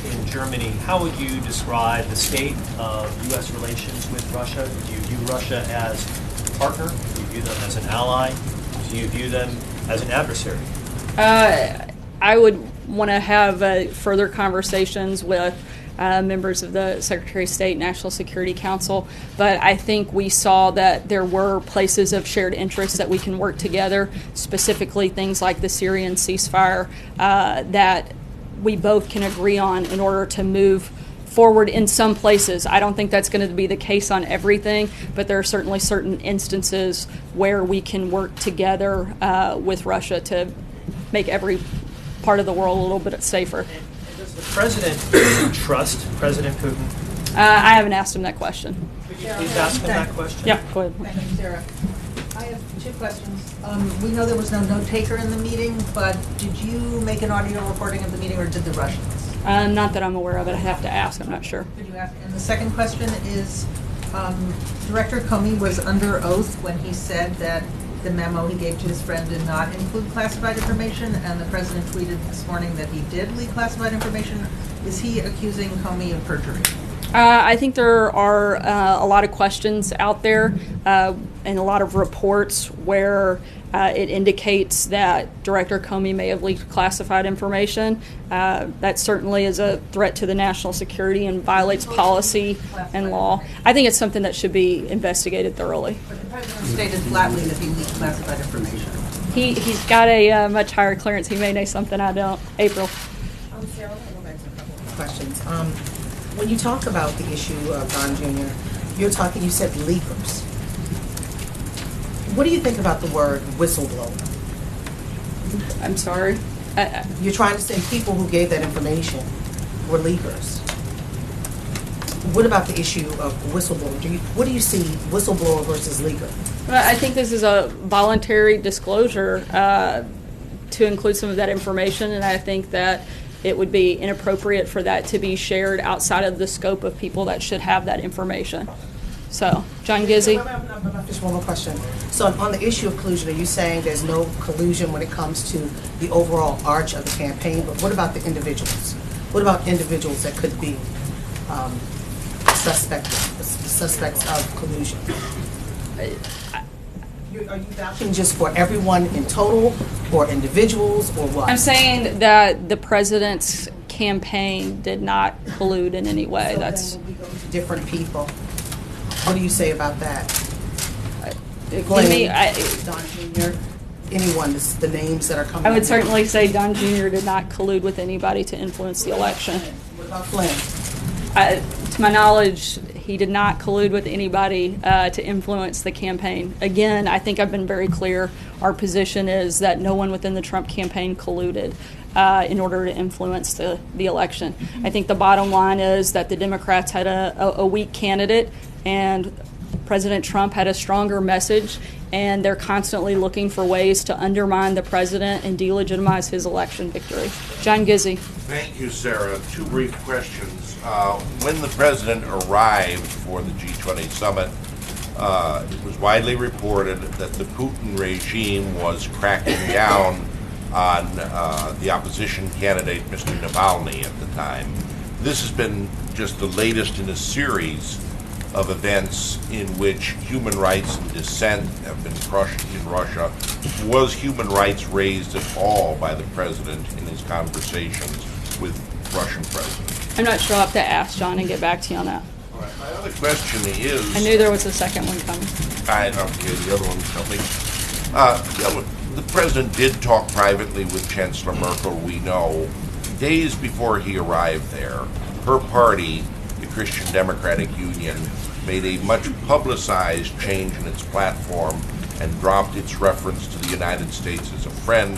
[SPEAKER 19] in Germany, how would you describe the state of U.S. relations with Russia? Do you view Russia as a partner? Do you view them as an ally? Do you view them as an adversary?
[SPEAKER 1] I would want to have further conversations with members of the Secretary of State National Security Council, but I think we saw that there were places of shared interest that we can work together, specifically things like the Syrian ceasefire that we both can agree on in order to move forward in some places. I don't think that's going to be the case on everything, but there are certainly certain instances where we can work together with Russia to make every part of the world a little bit safer.
[SPEAKER 19] Does the president trust President Putin?
[SPEAKER 1] I haven't asked him that question.
[SPEAKER 19] Please ask him that question.
[SPEAKER 1] Yeah, go ahead.
[SPEAKER 13] Thank you, Sarah. I have two questions. We know there was no note taker in the meeting, but did you make an audio recording of the meeting, or did the Russians?
[SPEAKER 1] Not that I'm aware of it. I have to ask. I'm not sure.
[SPEAKER 13] Did you ask? And the second question is, Director Comey was under oath when he said that the memo he gave to his friend did not include classified information, and the president tweeted this morning that he did leak classified information. Is he accusing Comey of perjury?
[SPEAKER 1] I think there are a lot of questions out there and a lot of reports where it indicates that Director Comey may have leaked classified information. That certainly is a threat to the national security and violates policy and law. I think it's something that should be investigated thoroughly.
[SPEAKER 13] But the president stated flatly that he leaked classified information.
[SPEAKER 1] He's got a much higher clearance. He may know something I don't. April.
[SPEAKER 13] Sarah, I'll go back to a couple of questions. When you talk about the issue of Don Jr., you said leakers. What do you think about the word whistleblower?
[SPEAKER 1] I'm sorry?
[SPEAKER 13] You're trying to say people who gave that information were leakers. What about the issue of whistleblower? What do you see, whistleblower versus leaker?
[SPEAKER 1] Well, I think this is a voluntary disclosure to include some of that information, and I think that it would be inappropriate for that to be shared outside of the scope of people that should have that information. So, John Gizzi.
[SPEAKER 13] Just one more question. So on the issue of collusion, are you saying there's no collusion when it comes to the overall arch of the campaign? But what about the individuals? What about individuals that could be suspects of collusion? Are you vouching just for everyone in total, or individuals, or what?
[SPEAKER 1] I'm saying that the president's campaign did not collude in any way.
[SPEAKER 13] So
[SPEAKER 1] that's
[SPEAKER 13] then when we go to different people. What do you say about that? Don Jr., anyone, the names that are coming
[SPEAKER 1] I would
[SPEAKER 13] up.
[SPEAKER 1] certainly say Don Jr. did not collude with anybody to influence the election.
[SPEAKER 13] What about Flynn?
[SPEAKER 1] To my knowledge, he did not collude with anybody to influence the campaign. Again, I think I've been very clear. Our position is that no one within the Trump campaign colluded in order to influence the election. I think the bottom line is that the Democrats had a weak candidate, and President Trump had a stronger message, and they're constantly looking for ways to undermine the president and delegitimize his election victory. John Gizzi.
[SPEAKER 20] Thank you, Sarah. Two brief questions. When the president arrived for the G-20 summit, it was widely reported that the Putin regime was cracking down on the opposition candidate, Mr. Navalny, at the time. This has been just the latest in a series of events in which human rights and dissent have been crushed in Russia. Was human rights raised at all by the president in his conversations with Russian president?
[SPEAKER 1] I'm not sure. I'll have to ask John and get back to you on that.
[SPEAKER 20] All right. My other question is...
[SPEAKER 1] I knew there was a second one coming.
[SPEAKER 20] I don't care. The other one's coming. The president did talk privately with Chancellor Merkel, we know. Days before he arrived there, her party, the Christian Democratic Union, made a much publicized change in its platform and dropped its reference to the United States as a friend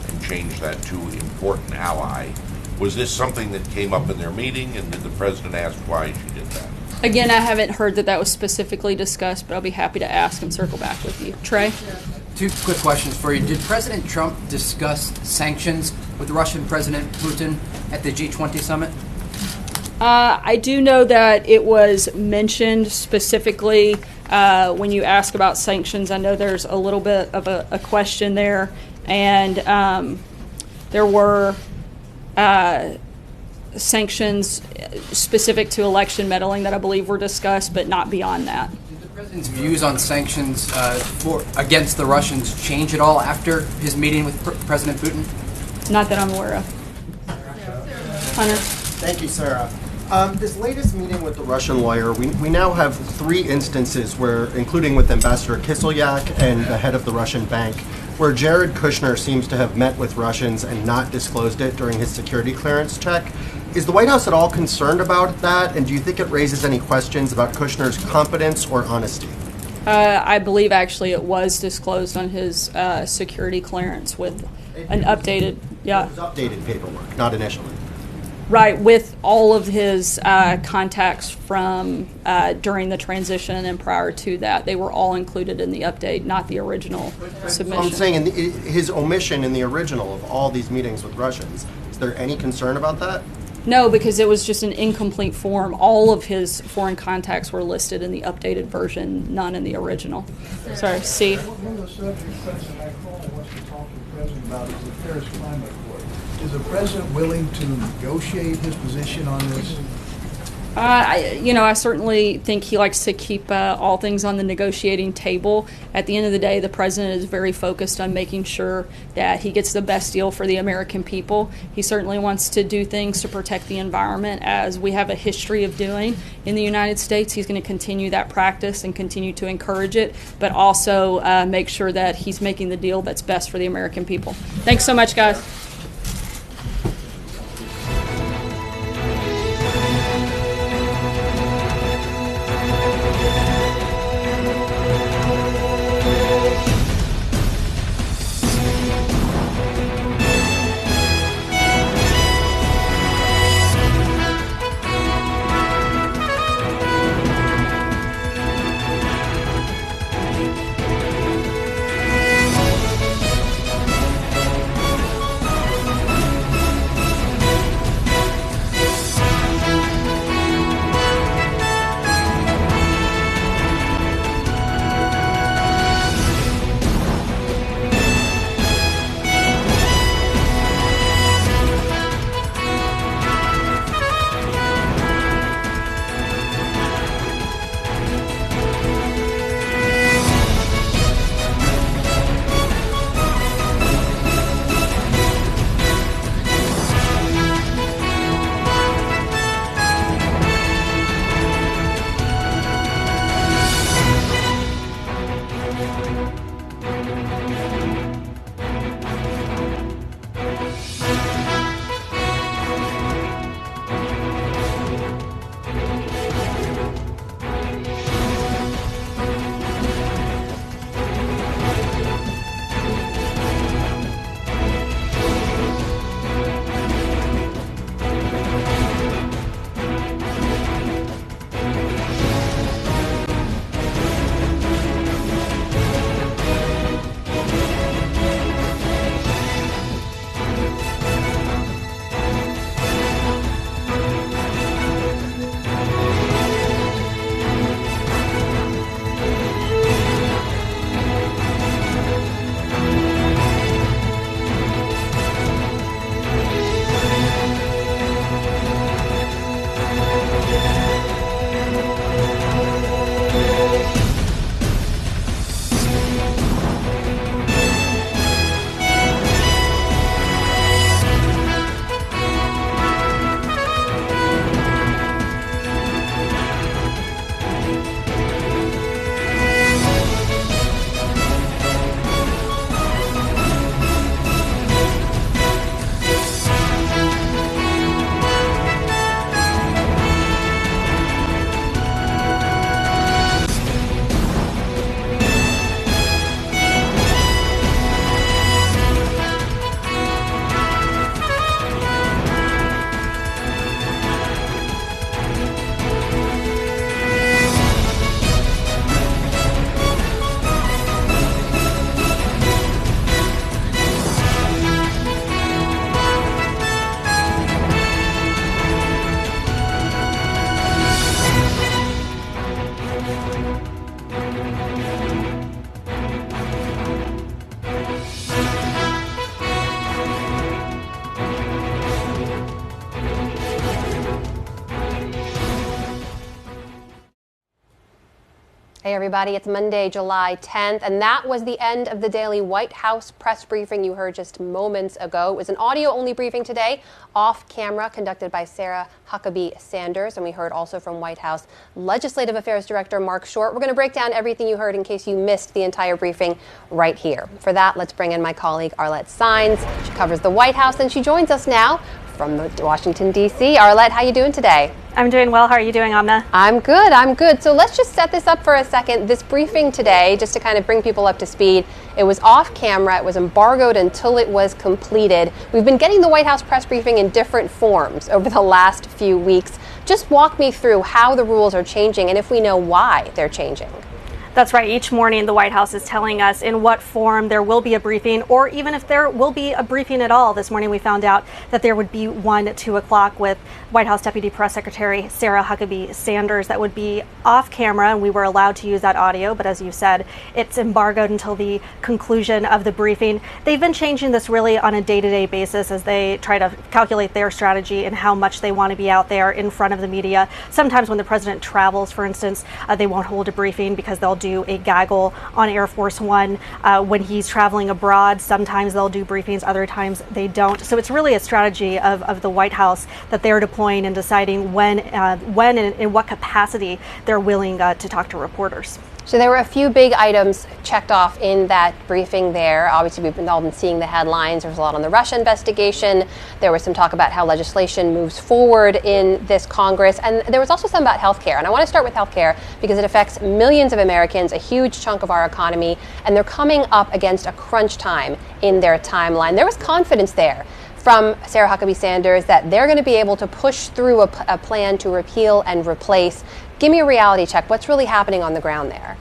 [SPEAKER 20] and changed that to important ally. Was this something that came up in their meeting, and did the president ask why she did that?
[SPEAKER 1] Again, I haven't heard that was specifically discussed, but I'll be happy to ask and circle back with you. Trey?
[SPEAKER 21] Two quick questions for you. Did President Trump discuss sanctions with Russian President Putin at the G-20 summit?
[SPEAKER 1] I do know that it was mentioned specifically when you ask about sanctions. I know there's a little bit of a question there, and there were sanctions specific to election meddling that I believe were discussed, but not beyond that.
[SPEAKER 21] Did the president's views on sanctions against the Russians change at all after his meeting with President Putin?
[SPEAKER 1] Not that I'm aware of. Hunter?
[SPEAKER 22] Thank you, Sarah. This latest meeting with the Russian lawyer, we now have 3 instances where, including with Ambassador Kislyak and the head of the Russian bank, where Jared Kushner seems to have met with Russians and not disclosed it during his security clearance check. Is the White House at all concerned about that? And do you think it raises any questions about Kushner's competence or honesty?
[SPEAKER 1] I believe actually it was disclosed on his security clearance with an updated,
[SPEAKER 22] It was updated paperwork, not initially.
[SPEAKER 1] Right, with all of his contacts from during the transition and prior to that. They were all included in the update, not the original submission.
[SPEAKER 22] I'm saying his omission in the original of all these meetings with Russians, is there any concern about that?
[SPEAKER 1] No, because it was just an incomplete form. All of his foreign contacts were listed in the updated version, none in the original. Sorry, C.
[SPEAKER 8] One of the subjects President Macron wants to talk to the President about is the Paris Climate Accord. Is the President willing to negotiate his position on this?
[SPEAKER 1] I certainly think he likes to keep all things on the negotiating table. At the end of the day, the president is very focused on making sure that he gets the best deal for the American people. He certainly wants to do things to protect the environment, as we have a history of doing in the United States. He's going to continue that practice and continue to encourage it, but also make sure that he's making the deal that's best for the American people. Thanks so much, guys.
[SPEAKER 3] Hey everybody, it's Monday, July 10th, and that was the end of the daily White House press briefing you heard just moments ago. It was an audio-only briefing today, off camera, conducted by Sarah Huckabee Sanders, and we heard also from White House Legislative Affairs Director Mark Short. We're going to break down everything you heard in case you missed the entire briefing right here. For that, let's bring in my colleague Arlette Saenz. She covers the White House, and she joins us now from Washington, D.C. Arlette, how you doing today?
[SPEAKER 4] I'm doing well. How are you doing, Amna?
[SPEAKER 3] I'm good. So let's just set this up for a second. This briefing today, just to kind of bring people up to speed, it was off camera. It was embargoed until it was completed. We've been getting the White House press briefing in different forms over the last few weeks. Just walk me through how the rules are changing and if we know why they're changing.
[SPEAKER 4] That's right. Each morning, the White House is telling us in what form there will be a briefing, or even if there will be a briefing at all. This morning, we found out that there would be one at 2 o'clock with White House Deputy Press Secretary Sarah Huckabee Sanders. That would be off camera, and we were allowed to use that audio. But as you said, it's embargoed until the conclusion of the briefing. They've been changing this really on a day-to-day basis as they try to calculate their strategy and how much they want to be out there in front of the media. Sometimes when the president travels, for instance, they won't hold a briefing because they'll do a gaggle on Air Force One when he's traveling abroad. Sometimes they'll do briefings, other times they don't. So it's really a strategy of the White House that they're deploying and deciding when and in what capacity they're willing to talk to reporters.
[SPEAKER 3] So there were a few big items checked off in that briefing there. Obviously, we've all been seeing the headlines. There was a lot on the Russia investigation. There was some talk about how legislation moves forward in this Congress. And there was also some about health care. And I want to start with health care because it affects millions of Americans, a huge chunk of our economy. And they're coming up against a crunch time in their timeline. There was confidence there from Sarah Huckabee Sanders that they're going to be able to push through a plan to repeal and replace. Give me a reality check. What's really happening on the ground there?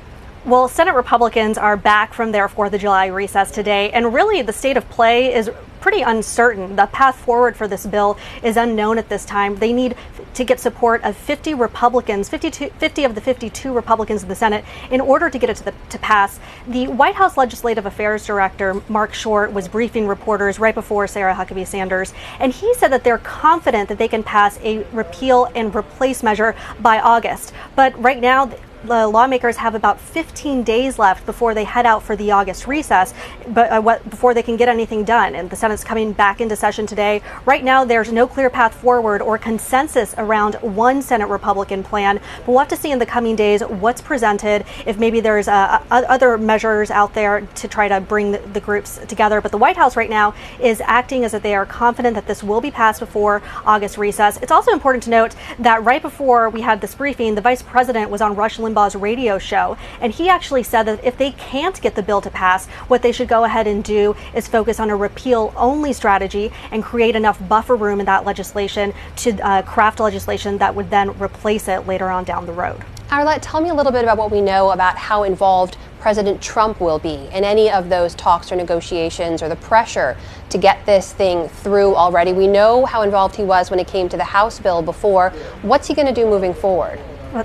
[SPEAKER 4] Well, Senate Republicans are back from their 4th of July recess today, and really the state of play is pretty uncertain. The path forward for this bill is unknown at this time. They need to get support of 50 Republicans, 50 of the 52 Republicans in the Senate, in order to get it to pass. The White House Legislative Affairs Director, Mark Short, was briefing reporters right before Sarah Huckabee Sanders, and he said that they're confident that they can pass a repeal and replace measure by August. But right now, the lawmakers have about 15 days left before they head out for the August recess, before they can get anything done. And the Senate's coming back into session today. Right now, there's no clear path forward or consensus around one Senate Republican plan. But we'll have to see in the coming days what's presented, if maybe there's other measures out there to try to bring the groups together. But the White House right now is acting as if they are confident that this will be passed before August recess. It's also important to note that right before we had this briefing, the Vice President was on Rush Limbaugh's radio show, and he actually said that if they can't get the bill to pass, what they should go ahead and do is focus on a repeal-only strategy and create enough buffer room in that legislation to craft legislation that would then replace it later on down the road.
[SPEAKER 3] Arlette, tell me a little bit about what we know about how involved President Trump will be in any of those talks or negotiations or the pressure to get this thing through already. We know how involved he was when it came to the House bill before. What's he going to do moving forward?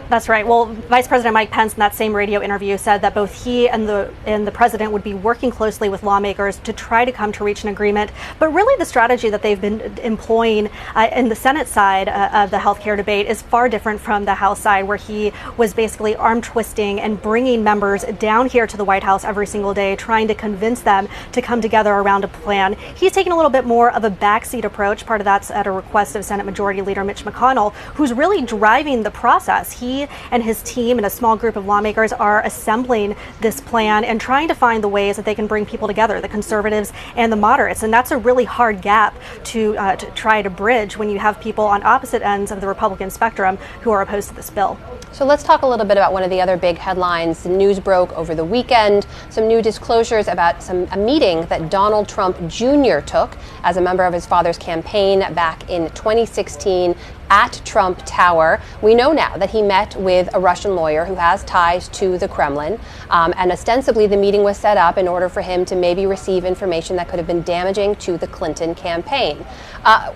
[SPEAKER 4] That's right. Well, Vice President Mike Pence in that same radio interview said that both he and the president would be working closely with lawmakers to try to come to reach an agreement. But really the strategy that they've been employing in the Senate side of the healthcare debate is far different from the House side, where he was basically arm twisting and bringing members down here to the White House every single day, trying to convince them to come together around a plan. He's taking a little bit more of a backseat approach. Part of that's at a request of Senate Majority Leader Mitch McConnell, who's really driving the process. He and his team and a small group of lawmakers are assembling this plan and trying to find the ways that they can bring people together, the conservatives and the moderates. And that's a really hard gap to try to bridge when you have people on opposite ends of the Republican spectrum who are opposed to this bill.
[SPEAKER 3] So let's talk a little bit about one of the other big headlines. The news broke over the weekend, some new disclosures about a meeting that Donald Trump Jr. took as a member of his father's campaign back in 2016 at Trump Tower. We know now that he met with a Russian lawyer who has ties to the Kremlin, and ostensibly the meeting was set up in order for him to maybe receive information that could have been damaging to the Clinton campaign.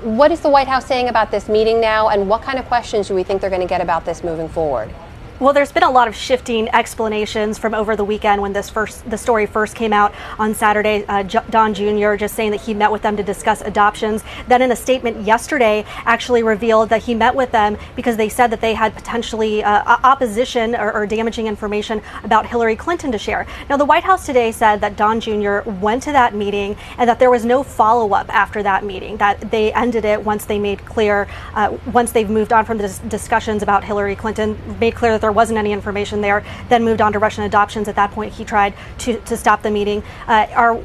[SPEAKER 3] What is the White House saying about this meeting now, and what kind of questions do we think they're going to get about this moving forward?
[SPEAKER 4] Well, there's been a lot of shifting explanations from over the weekend when the story first came out on Saturday. Don Jr. just saying that he met with them to discuss adoptions. Then in a statement yesterday actually revealed that he met with them because they said that they had potentially opposition or damaging information about Hillary Clinton to share. Now, the White House today said that Don Jr. went to that meeting and that there was no follow-up after that meeting, that they ended it once they made clear, once they've moved on from the discussions about Hillary Clinton, made clear that there wasn't any information there, then moved on to Russian adoptions. At that point, he tried to stop the meeting. Our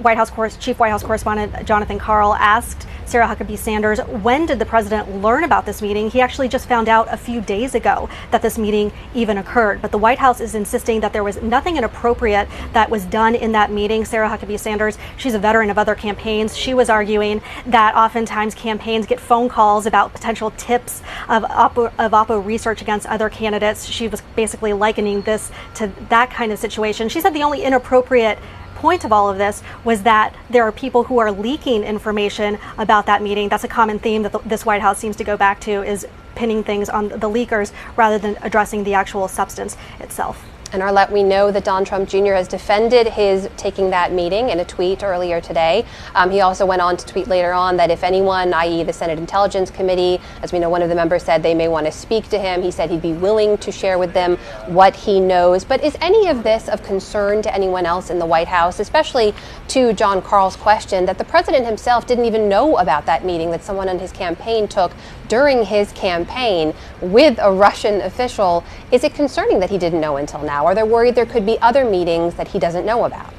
[SPEAKER 4] Chief White House correspondent Jonathan Karl asked Sarah Huckabee Sanders, when did the president learn about this meeting? He actually just found out a few days ago that this meeting even occurred. But the White House is insisting that there was nothing inappropriate that was done in that meeting. Sarah Huckabee Sanders, she's a veteran of other campaigns. She was arguing that oftentimes campaigns get phone calls about potential tips of Oppo research against other candidates. She was basically likening this to that kind of situation. She said the only inappropriate point of all of this was that there are people who are leaking information about that meeting. That's a common theme that this White House seems to go back to, is pinning things on the leakers rather than addressing the actual substance itself.
[SPEAKER 3] And Arlette, we know that Donald Trump Jr. has defended his taking that meeting in a tweet earlier today. He also went on to tweet later on that if anyone, i.e. the Senate Intelligence Committee, as we know one of the members said they may want to speak to him, he said he'd be willing to share with them what he knows. But is any of this of concern to anyone else in the White House, especially to John Karl's question that the president himself didn't even know about that meeting that someone on his campaign took during his campaign with a Russian official? Is it concerning that he didn't know until now? Are they worried there could be other meetings that he doesn't know about?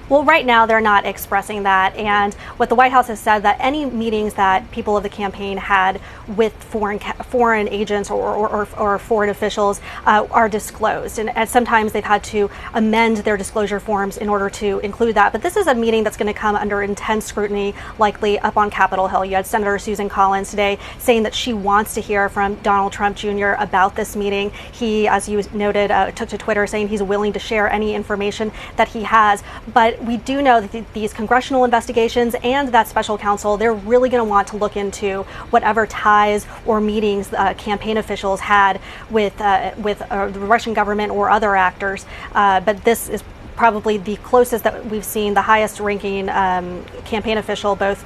[SPEAKER 4] Well, right now they're not expressing that, and what the White House has said that any meetings that people of the campaign had with foreign agents or foreign officials are disclosed, and sometimes they've had to amend their disclosure forms in order to include that. But this is a meeting that's going to come under intense scrutiny, likely up on Capitol Hill. You had Senator Susan Collins today saying that she wants to hear from Donald Trump Jr. about this meeting. He, as you noted, took to Twitter saying he's willing to share any information that he has, but we do know that these congressional investigations and that special counsel, they're really going to want to look into whatever ties or meetings campaign officials had with the Russian government or other actors. But this is probably the closest that we've seen, the highest ranking campaign official, both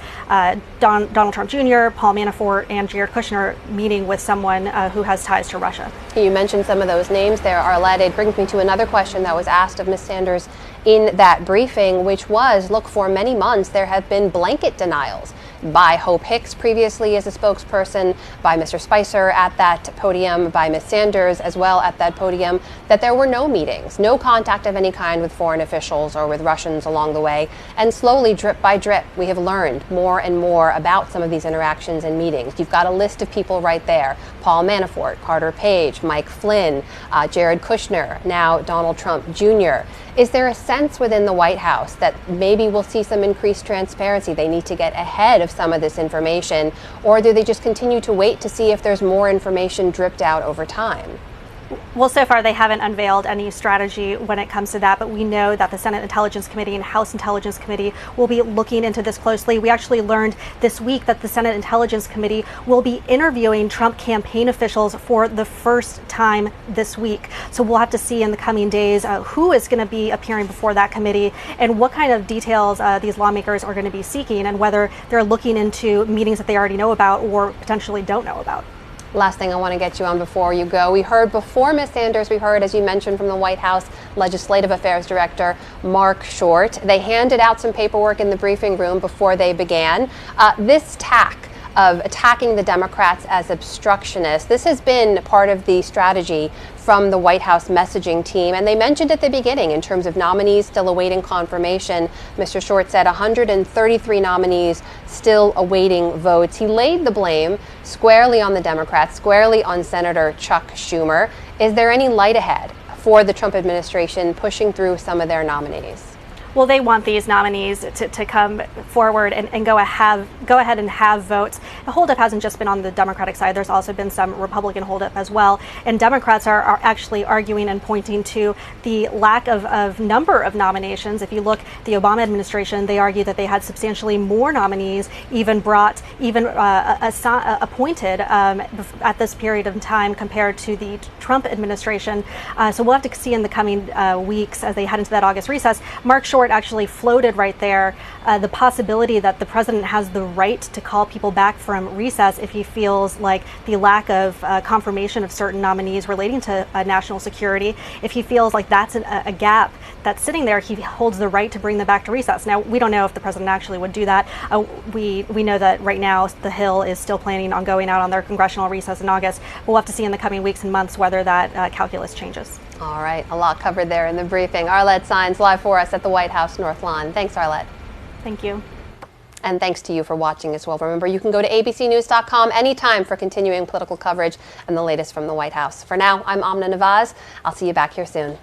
[SPEAKER 4] Donald Trump Jr., Paul Manafort, and Jared Kushner meeting with someone who has ties to Russia.
[SPEAKER 3] You mentioned some of those names there, Arlette. It brings me to another question that was asked of Ms. Sanders in that briefing, which was, look, for many months there have been blanket denials by Hope Hicks previously as a spokesperson, by Mr. Spicer at that podium, by Ms. Sanders as well at that podium, that there were no meetings, no contact of any kind with foreign officials or with Russians along the way. And slowly, drip by drip, we have learned more and more about some of these interactions and meetings. You've got a list of people right there: Paul Manafort, Carter Page, Mike Flynn, Jared Kushner, now Donald Trump Jr. Is there a sense within the White House that maybe we'll see some increased transparency? They need to get ahead of some of this information, or do they just continue to wait to see if there's more information dripped out over time?
[SPEAKER 4] Well, so far they haven't unveiled any strategy when it comes to that, but we know that the Senate Intelligence Committee and House Intelligence Committee will be looking into this closely. We actually learned this week that the Senate Intelligence Committee will be interviewing Trump campaign officials for the first time this week. So we'll have to see in the coming days who is going to be appearing before that committee and what kind of details these lawmakers are going to be seeking, and whether they're looking into meetings that they already know about or potentially don't know about.
[SPEAKER 3] Last thing I want to get you on before you go. We heard before Ms. Sanders, we heard, as you mentioned, from the White House Legislative Affairs Director Mark Short. They handed out some paperwork in the briefing room before they began. This tack of attacking the Democrats as obstructionists, this has been part of the strategy from the White House messaging team. And they mentioned at the beginning, in terms of nominees still awaiting confirmation, Mr. Short said 133 nominees still awaiting votes. He laid the blame squarely on the Democrats, squarely on Senator Chuck Schumer. Is there any light ahead for the Trump administration pushing through some of their nominees?
[SPEAKER 4] Well, they want these nominees to come forward and go ahead and have votes. The holdup hasn't just been on the Democratic side. There's also been some Republican holdup as well. And Democrats are actually arguing and pointing to the lack of number of nominations. If you look, the Obama administration, they argue that they had substantially more nominees, appointed at this period of time compared to the Trump administration. So we'll have to see in the coming weeks as they head into that August recess. Mark Short actually floated right there the possibility that the president has the right to call people back from recess if he feels like the lack of confirmation of certain nominees relating to national security. If he feels like that's a gap that's sitting there, he holds the right to bring them back to recess. Now, we don't know if the president actually would do that. We know that right now now, the Hill is still planning on going out on their congressional recess in August. We'll have to see in the coming weeks and months whether that calculus changes.
[SPEAKER 3] All right, a lot covered there in the briefing. Arlette Saenz live for us at the White House North Lawn. Thanks, Arlette.
[SPEAKER 4] Thank you.
[SPEAKER 3] And thanks to you for watching as well. Remember, you can go to abcnews.com anytime for continuing political coverage and the latest from the White House. For now, I'm Amna Nawaz. I'll see you back here soon.